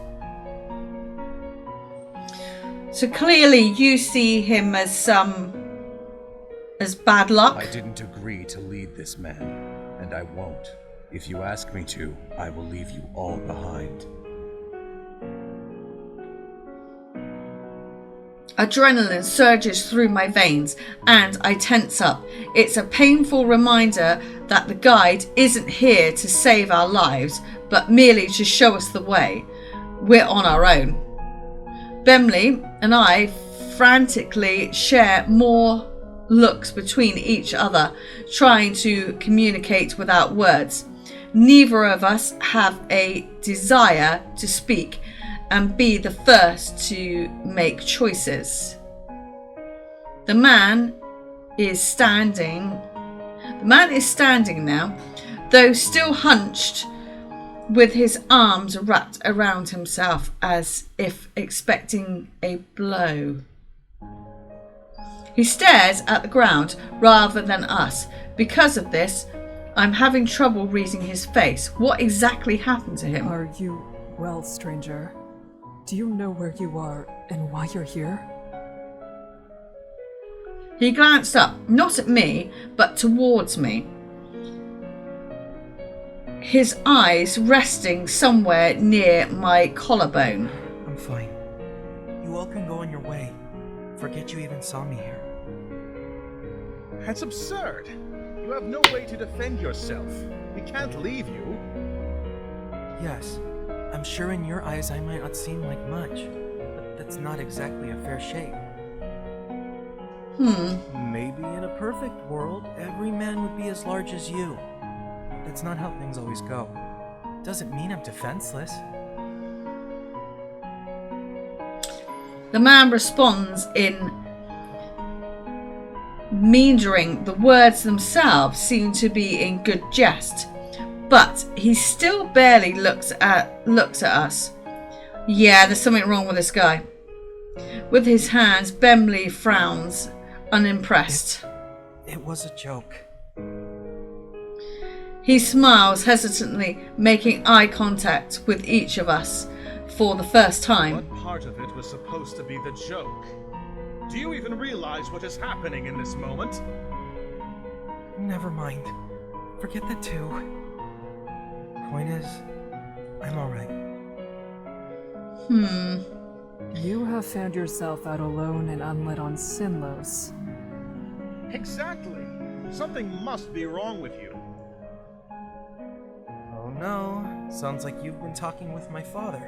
So clearly you see him as bad luck. I didn't agree to lead this man, and I won't. If you ask me to, I will leave you all behind. Adrenaline surges through my veins and I tense up. It's a painful reminder that the guide isn't here to save our lives, but merely to show us the way. We're on our own. Bemley and I frantically share more looks between each other, trying to communicate without words. Neither of us have a desire to speak and be the first to make choices. The man is standing now, though still hunched, with his arms wrapped around himself as if expecting a blow. He stares at the ground rather than us. Because of this, I'm having trouble reading his face. What exactly happened to him? Are you well, stranger? Do you know where you are and why you're here? He glanced up, not at me, but towards me. His eyes resting somewhere near my collarbone. I'm fine. You all can go on your way. Forget you even saw me here. That's absurd. You have no way to defend yourself. We can't leave you. Yes, I'm sure in your eyes I might not seem like much, but that's not exactly a fair shake. Maybe in a perfect world, every man would be as large as you. That's not how things always go. Doesn't mean I'm defenseless. The man responds in meandering. The words themselves seem to be in good jest, but he still barely looks at us. Yeah, there's something wrong with this guy. With his hands, Bemley frowns, unimpressed. It was a joke. He smiles hesitantly, making eye contact with each of us for the first time. What part of it was supposed to be the joke? Do you even realize what is happening in this moment? Never mind. Forget that too. Point is, I'm alright. You have found yourself out alone and unlit on Sinlos. Exactly. Something must be wrong with you. Oh no, sounds like you've been talking with my father.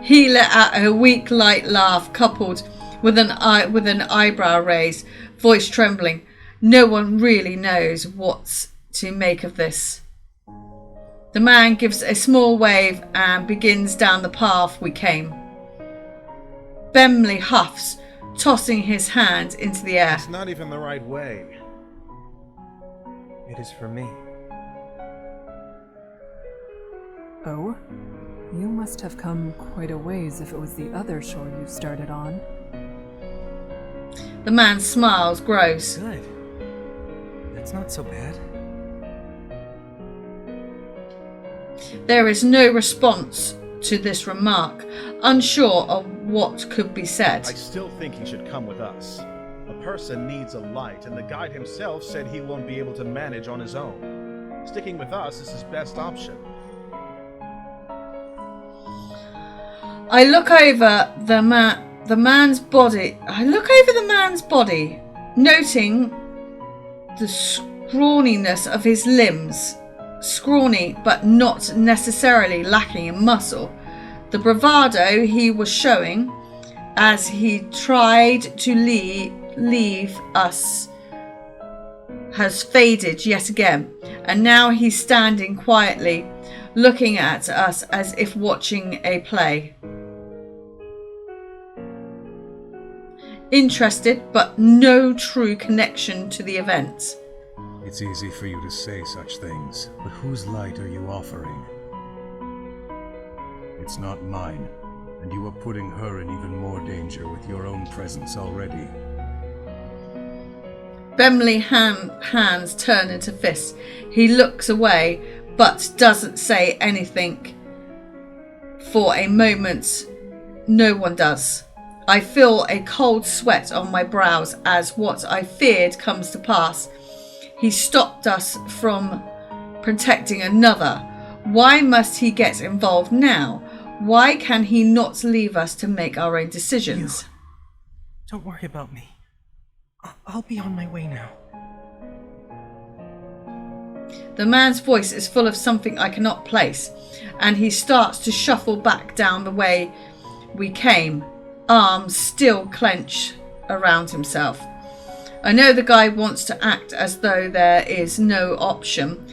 He let out a weak, light laugh, coupled with an eyebrow raise, voice trembling. No one really knows what to make of this. The man gives a small wave and begins down the path we came. Bemley huffs, tossing his hand into the air. It's not even the right way. It is for me. Oh? You must have come quite a ways if it was the other shore you started on. The man smiles, grows. Good. That's not so bad. There is no response to this remark, unsure of what could be said. I still think he should come with us. A person needs a light, and the guide himself said he won't be able to manage on his own. Sticking with us is his best option. I look over the man's body. Noting the scrawniness of his limbs. Scrawny, but not necessarily lacking in muscle. The bravado he was showing as he tried to leave us has faded yet again, and now he's standing quietly, looking at us as if watching a play. Interested, but no true connection to the event. It's easy for you to say such things, but whose light are you offering? It's not mine, and you are putting her in even more danger with your own presence already. Bemley hands turn into fists. He looks away, but doesn't say anything. For a moment, no one does. I feel a cold sweat on my brows as what I feared comes to pass. He stopped us from protecting another. Why must he get involved now? Why can he not leave us to make our own decisions? Don't worry about me. I'll be on my way now. The man's voice is full of something I cannot place, and he starts to shuffle back down the way we came, arms still clenched around himself. I know the guy wants to act as though there is no option.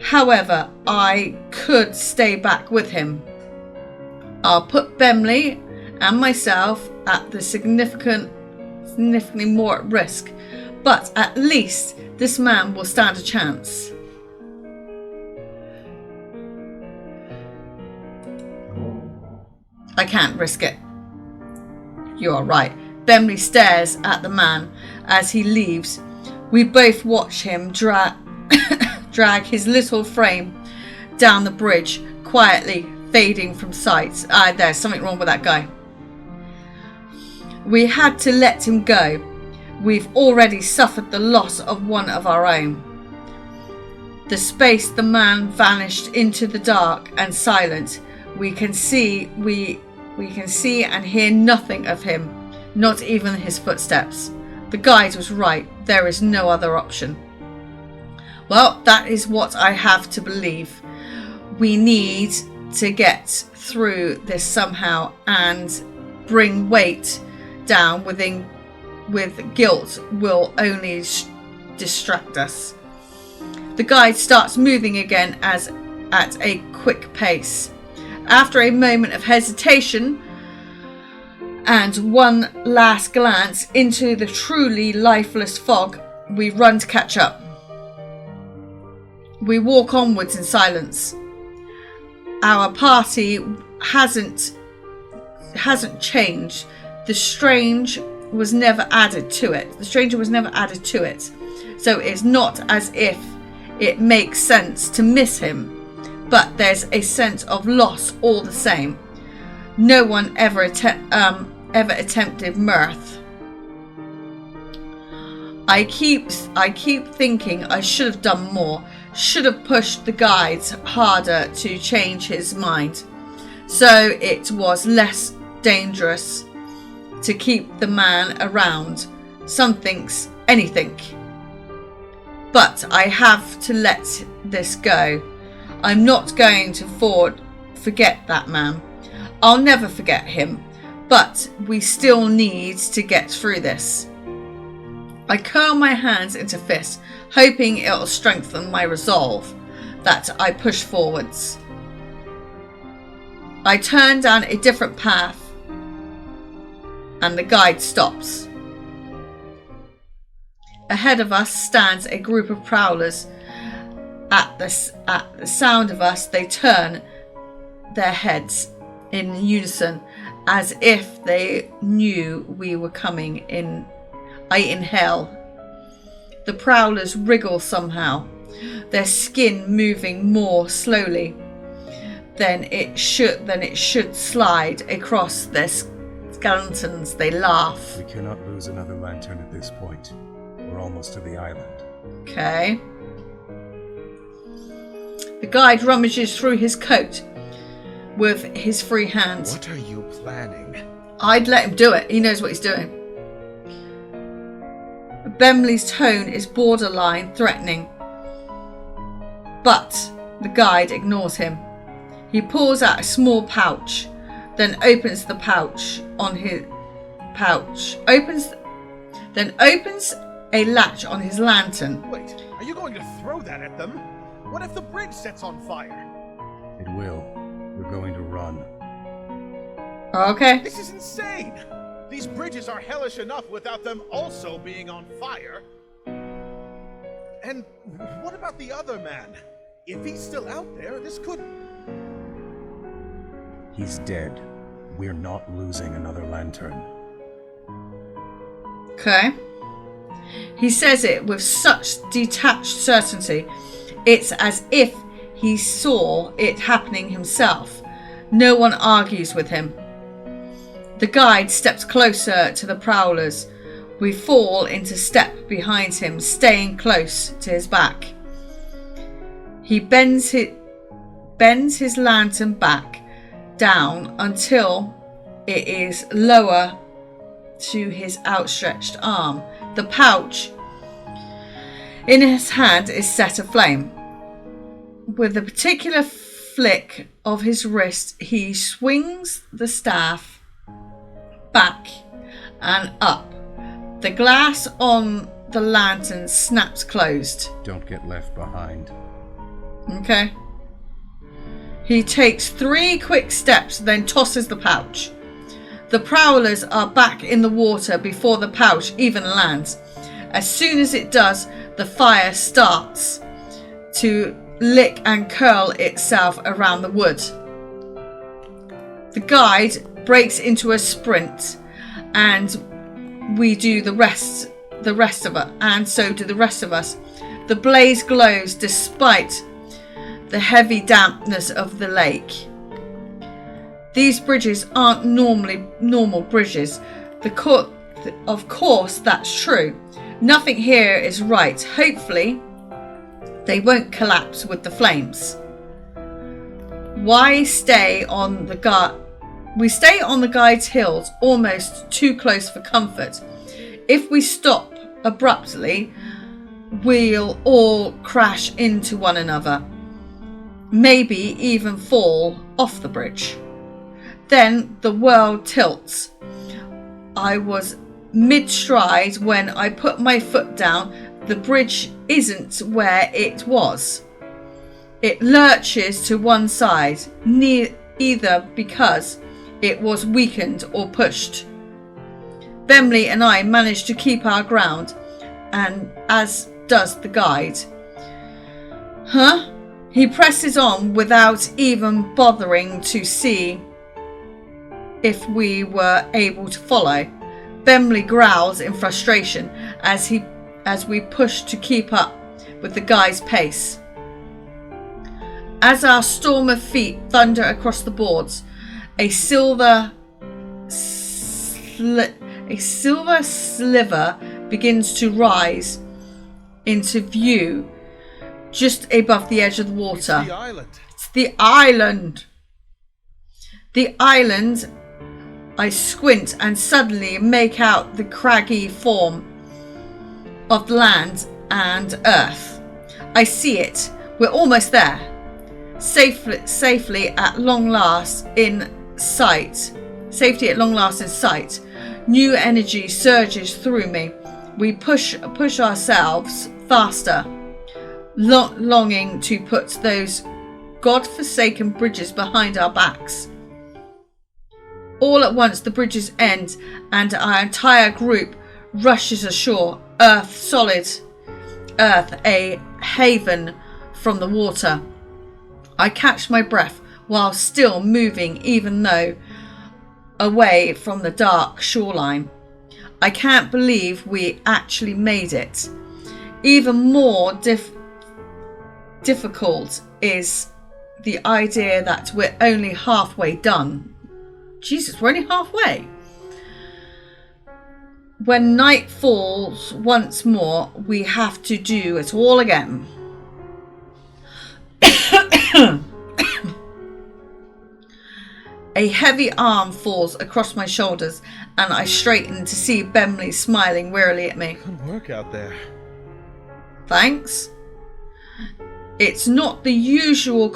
However, I could stay back with him. I'll put Bemley and myself at the significantly more at risk, but at least this man will stand a chance. I can't risk it. You are right. Bemley stares at the man as he leaves. We both watch him drag his little frame down the bridge, quietly fading from sight. There's something wrong with that guy. We had to let him go. We've already suffered the loss of one of our own. The space the man vanished into the dark and silent. We can see and hear nothing of him. Not even his footsteps. The guide was right. There is no other option. Well, that is what I have to believe. We need to get through this somehow and bring weight down with guilt will only distract us. The guide starts moving again at a quick pace. After a moment of hesitation and one last glance into the truly lifeless fog, we run to catch up. We walk onwards in silence. Our party hasn't changed. The stranger was never added to it. So it's not as if it makes sense to miss him, but there's a sense of loss all the same. No one ever attempted mirth. I keep thinking I should have done more. Should have pushed the guides harder to change his mind, so it was less dangerous to keep the man around. Anything. But I have to let this go. I'm not going to forget that man. I'll never forget him, but we still need to get through this. I curl my hands into fists, hoping it'll strengthen my resolve that I push forwards. I turn down a different path and the guide stops. Ahead of us stands a group of prowlers. At the sound of us, they turn their heads in unison as if they knew we were coming in. I inhale. The prowlers wriggle somehow, their skin moving more slowly than it should slide across their skeletons. They laugh. We cannot lose another lantern at this point. We're almost to the island. Okay. The guide rummages through his coat with his free hands. What are you planning? I'd let him do it. He knows what he's doing. Bemley's tone is borderline threatening, but the guide ignores him. He pulls out a small pouch, then opens the pouch on his opens a latch on his lantern. Wait, are you going to throw that at them? What if the bridge sets on fire? It will. We're going to run. Okay. This is insane! These bridges are hellish enough without them also being on fire. And what about the other man? If he's still out there, this could... He's dead. We're not losing another lantern. Okay. He says it with such detached certainty. It's as if he saw it happening himself. No one argues with him. The guide steps closer to the prowlers. We fall into step behind him, staying close to his back. He bends his lantern back down until it is lower to his outstretched arm. The pouch in his hand is set aflame. With a particular flick of his wrist, he swings the staff back and up. The glass on the lantern snaps closed. Don't get left behind. Okay. He takes 3 quick steps, then tosses the pouch. The prowlers are back in the water before the pouch even lands. As soon as it does, the fire starts to lick and curl itself around the wood. The guide breaks into a sprint, and we do the rest of it, and so do the rest of us. The blaze glows despite the heavy dampness of the lake. These bridges aren't normal bridges. Of course, that's true. Nothing here is right. Hopefully, they won't collapse with the flames. We stay on the guide's hills, almost too close for comfort. If we stop abruptly, we'll all crash into one another, maybe even fall off the bridge. Then the world tilts. I was mid-stride when I put my foot down. The bridge isn't where it was. It lurches to one side, either because it was weakened or pushed. Bemley and I managed to keep our ground, and as does the guide. Huh? He presses on without even bothering to see if we were able to follow. Bemley growls in frustration as we push to keep up with the guy's pace. As our storm of feet thunder across the boards, a silver sliver begins to rise into view just above the edge of the water. It's the island. It's the island. The island. I squint and suddenly make out the craggy form of land and earth. I see it. We're almost there. Safely at long last in sight. Safety at long last in sight. New energy surges through me. We push ourselves faster, longing to put those God-forsaken bridges behind our backs. All at once the bridges end and our entire group rushes ashore. Earth solid. Earth a haven from the water. I catch my breath while still moving, even though away from the dark shoreline. I can't believe we actually made it. Even more difficult is the idea that we're only halfway done. Jesus, we're only halfway. When night falls once more, we have to do it all again. A heavy arm falls across my shoulders and I straighten to see Bemley smiling wearily at me. Good work out there. Thanks. It's not the usual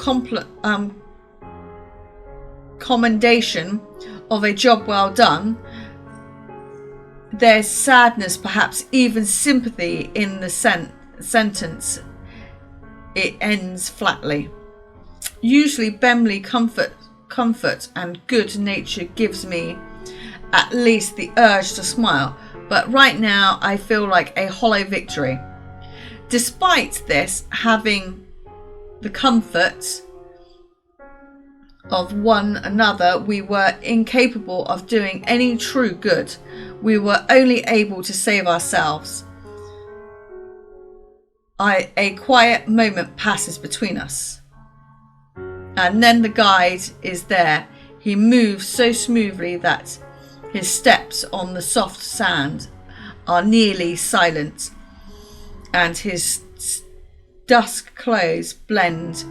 commendation of a job well done. There's sadness, perhaps even sympathy in the sentence. It ends flatly. Usually Bemley comfort and good nature gives me at least the urge to smile, but right now I feel like a hollow victory. Despite this, having the comfort of one another, we were incapable of doing any true good. We were only able to save ourselves. A quiet moment passes between us. And then the guide is there. He moves so smoothly that his steps on the soft sand are nearly silent, and his dusk clothes blend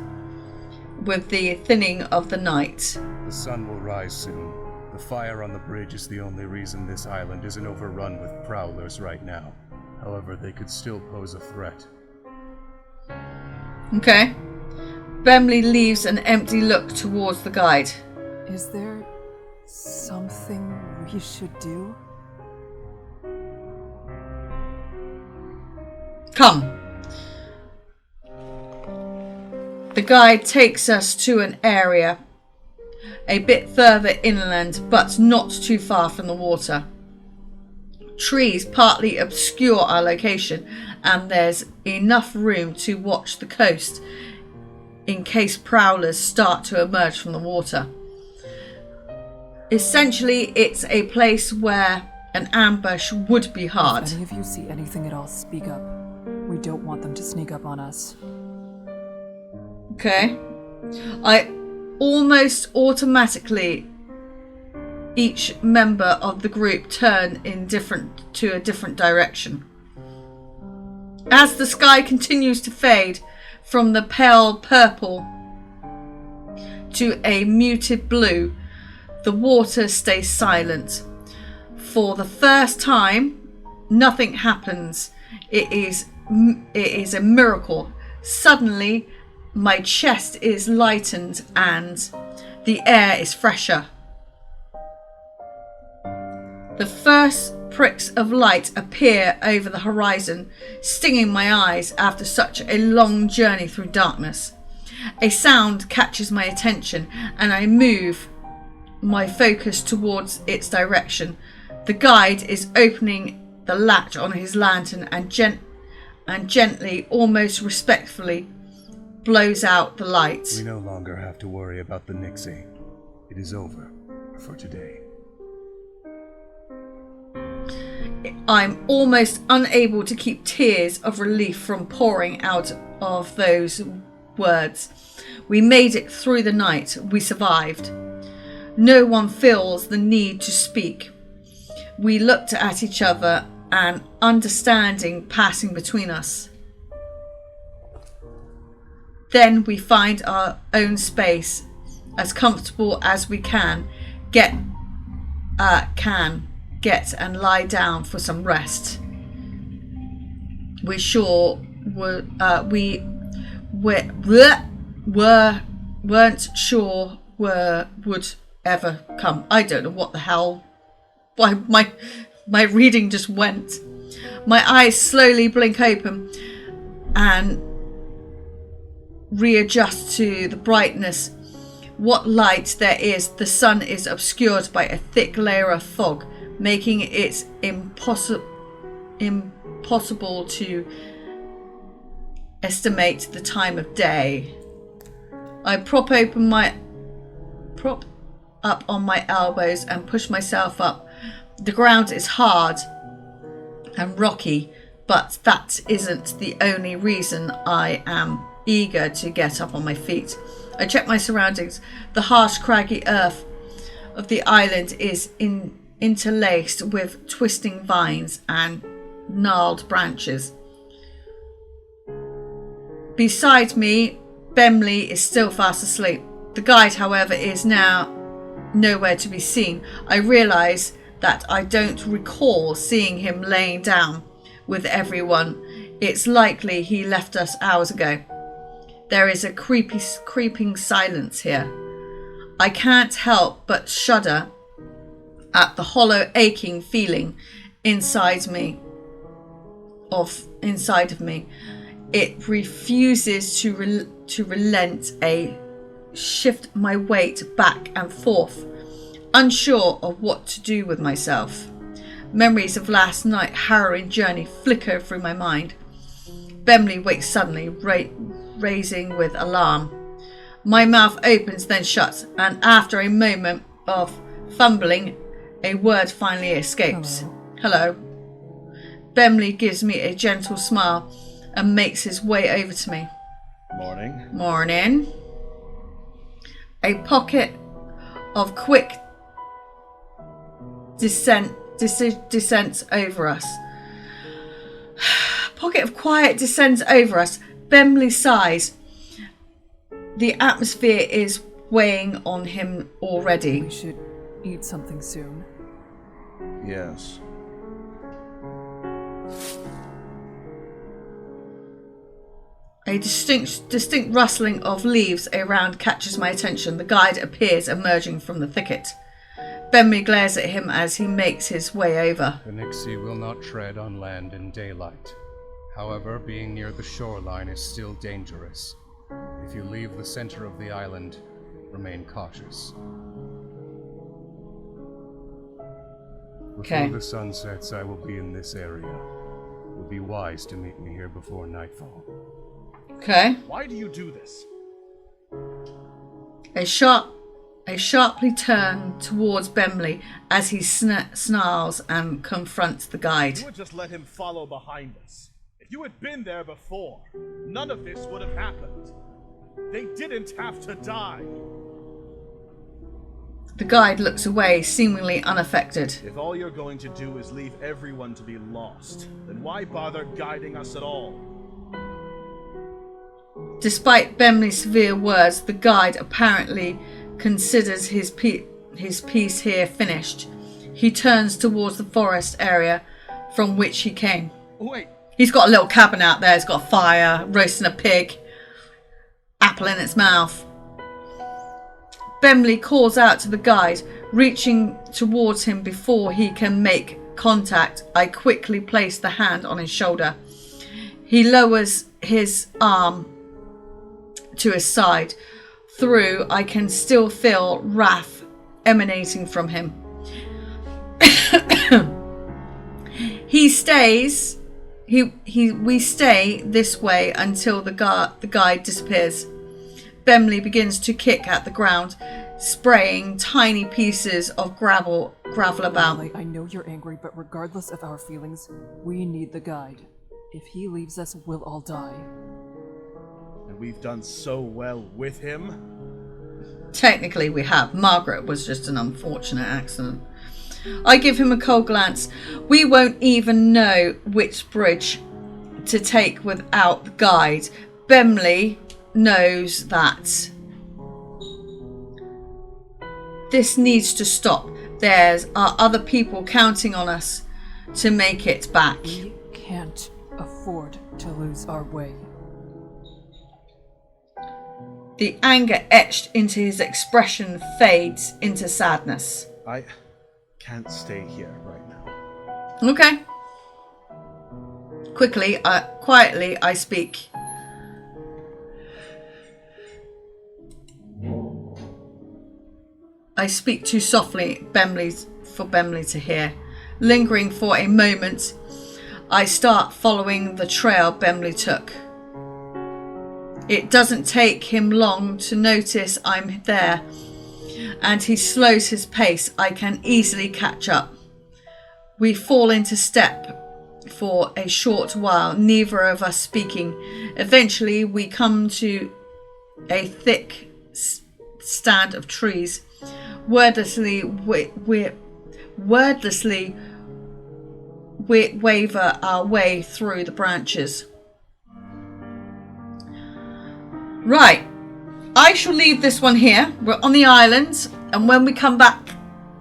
with the thinning of the night. The sun will rise soon. The fire on the bridge is the only reason this island isn't overrun with prowlers right now. However, they could still pose a threat. Okay. Bemley leaves an empty look towards the guide. Is there something we should do? Come. The guide takes us to an area a bit further inland, but not too far from the water. Trees partly obscure our location, and there's enough room to watch the coast in case prowlers start to emerge from the water. Essentially, it's a place where an ambush would be hard. If any of you see anything at all, speak up. We don't want them to sneak up on us. Okay. I almost automatically, each member of the group turn to a different direction. As the sky continues to fade from the pale purple to a muted blue, the water stays silent. For the first time, nothing happens. It is is a miracle. Suddenly, my chest is lightened and the air is fresher. The first pricks of light appear over the horizon, stinging my eyes after such a long journey through darkness. A sound catches my attention and I move my focus towards its direction. The guide is opening the latch on his lantern and gently, almost respectfully, blows out the light. We no longer have to worry about the Nixie. It is over for today. I'm almost unable to keep tears of relief from pouring out of those words. We made it through the night. We survived. No one feels the need to speak. We looked at each other, an understanding passing between us. Then we find our own space, as comfortable as we can get and lie down for some rest. We weren't sure would ever come. I don't know what the hell. Why my reading just went. My eyes slowly blink open and readjust to the brightness. What light there is, the sun is obscured by a thick layer of fog, making it impossible to estimate the time of day. I prop up on my elbows and push myself up. The ground is hard and rocky, but that isn't the only reason I am eager to get up on my feet. I check my surroundings. The harsh, craggy earth of the island is interlaced with twisting vines and gnarled branches. Beside me, Bemley is still fast asleep. The guide, however, is now nowhere to be seen. I realise that I don't recall seeing him laying down with everyone. It's likely he left us hours ago. There is a creeping silence here. I can't help but shudder at the hollow, aching feeling inside of me. It refuses to relent. I shift my weight back and forth, unsure of what to do with myself. Memories of last night's harrowing journey flicker through my mind. Bemley wakes suddenly, raising with alarm. My mouth opens, then shuts, and after a moment of fumbling, a word finally escapes. Hello. Bemley gives me a gentle smile and makes his way over to me. Morning. Morning. A pocket of quick descents over us. Pocket of quiet descends over us. Bemley sighs. The atmosphere is weighing on him already. We should eat something soon. Yes. A distinct rustling of leaves around catches my attention. The guide appears emerging from the thicket. Bemley glares at him as he makes his way over. The Nixie will not tread on land in daylight. However, being near the shoreline is still dangerous. If you leave the center of the island, remain cautious. Before the sun sets, I will be in this area. It would be wise to meet me here before nightfall. Okay. Why do you do this? A sharply turn towards Bemley as he snarls and confronts the guide. You would just let him follow behind us. If you had been there before, none of this would have happened. They didn't have to die. The guide looks away, seemingly unaffected. If all you're going to do is leave everyone to be lost, then why bother guiding us at all? Despite Bemley's severe words, the guide apparently considers his piece here finished. He turns towards the forest area from which he came. Wait, He's got a little cabin out there. He's got a fire, roasting a pig, apple in its mouth. Bemley calls out to the guide, reaching towards him before he can make contact. I quickly place the hand on his shoulder. He lowers his arm to his side. Through, I can still feel wrath emanating from him. We stay this way until the guide disappears. Bemley begins to kick at the ground, spraying tiny pieces of gravel about. I know you're angry, but regardless of our feelings, we need the guide. If he leaves us, we'll all die. And we've done so well with him. Technically we have. Margaret was just an unfortunate accident. I give him a cold glance. We won't even know which bridge to take without the guide. Bemley knows that this needs to stop. There are other people counting on us to make it back. We can't afford to lose our way. The anger etched into his expression fades into sadness. I can't stay here right now. Okay. Quietly, I speak. I speak too softly for Bemley to hear. Lingering for a moment, I start following the trail Bemley took. It doesn't take him long to notice I'm there, and he slows his pace. I can easily catch up. We fall into step for a short while, neither of us speaking. Eventually, we come to a thick stand of trees. Wordlessly waver our way through the branches. Right, I shall leave this one here. We're on the island, and when we come back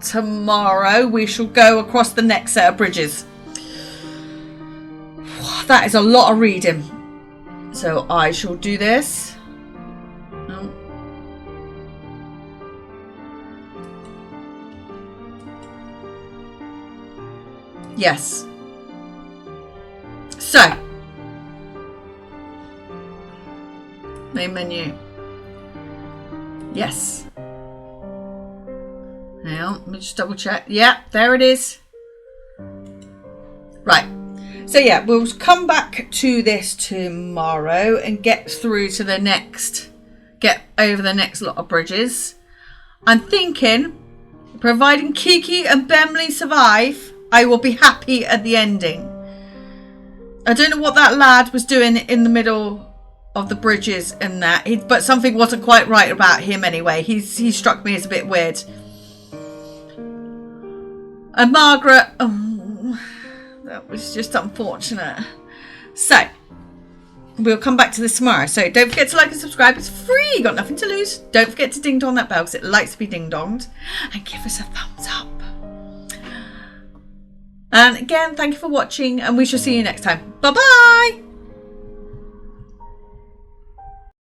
tomorrow, we shall go across the next set of bridges. That is a lot of reading. So I shall do this. No. Yes. So, main menu. Yes. Hang on, let me just double check. Yeah, there it is. Right. So yeah, we'll come back to this tomorrow and get through to get over the next lot of bridges. I'm thinking, providing Kiki and Bemley survive, I will be happy at the ending. I don't know what that lad was doing in the middle of the bridges and that, but something wasn't quite right about him anyway. He struck me as a bit weird. And Margaret, that was just unfortunate. So, we'll come back to this tomorrow. So don't forget to like and subscribe. It's free. You got nothing to lose. Don't forget to ding dong that bell because it likes to be ding donged. And give us a thumbs up. And again, thank you for watching, and we shall see you next time. Bye bye.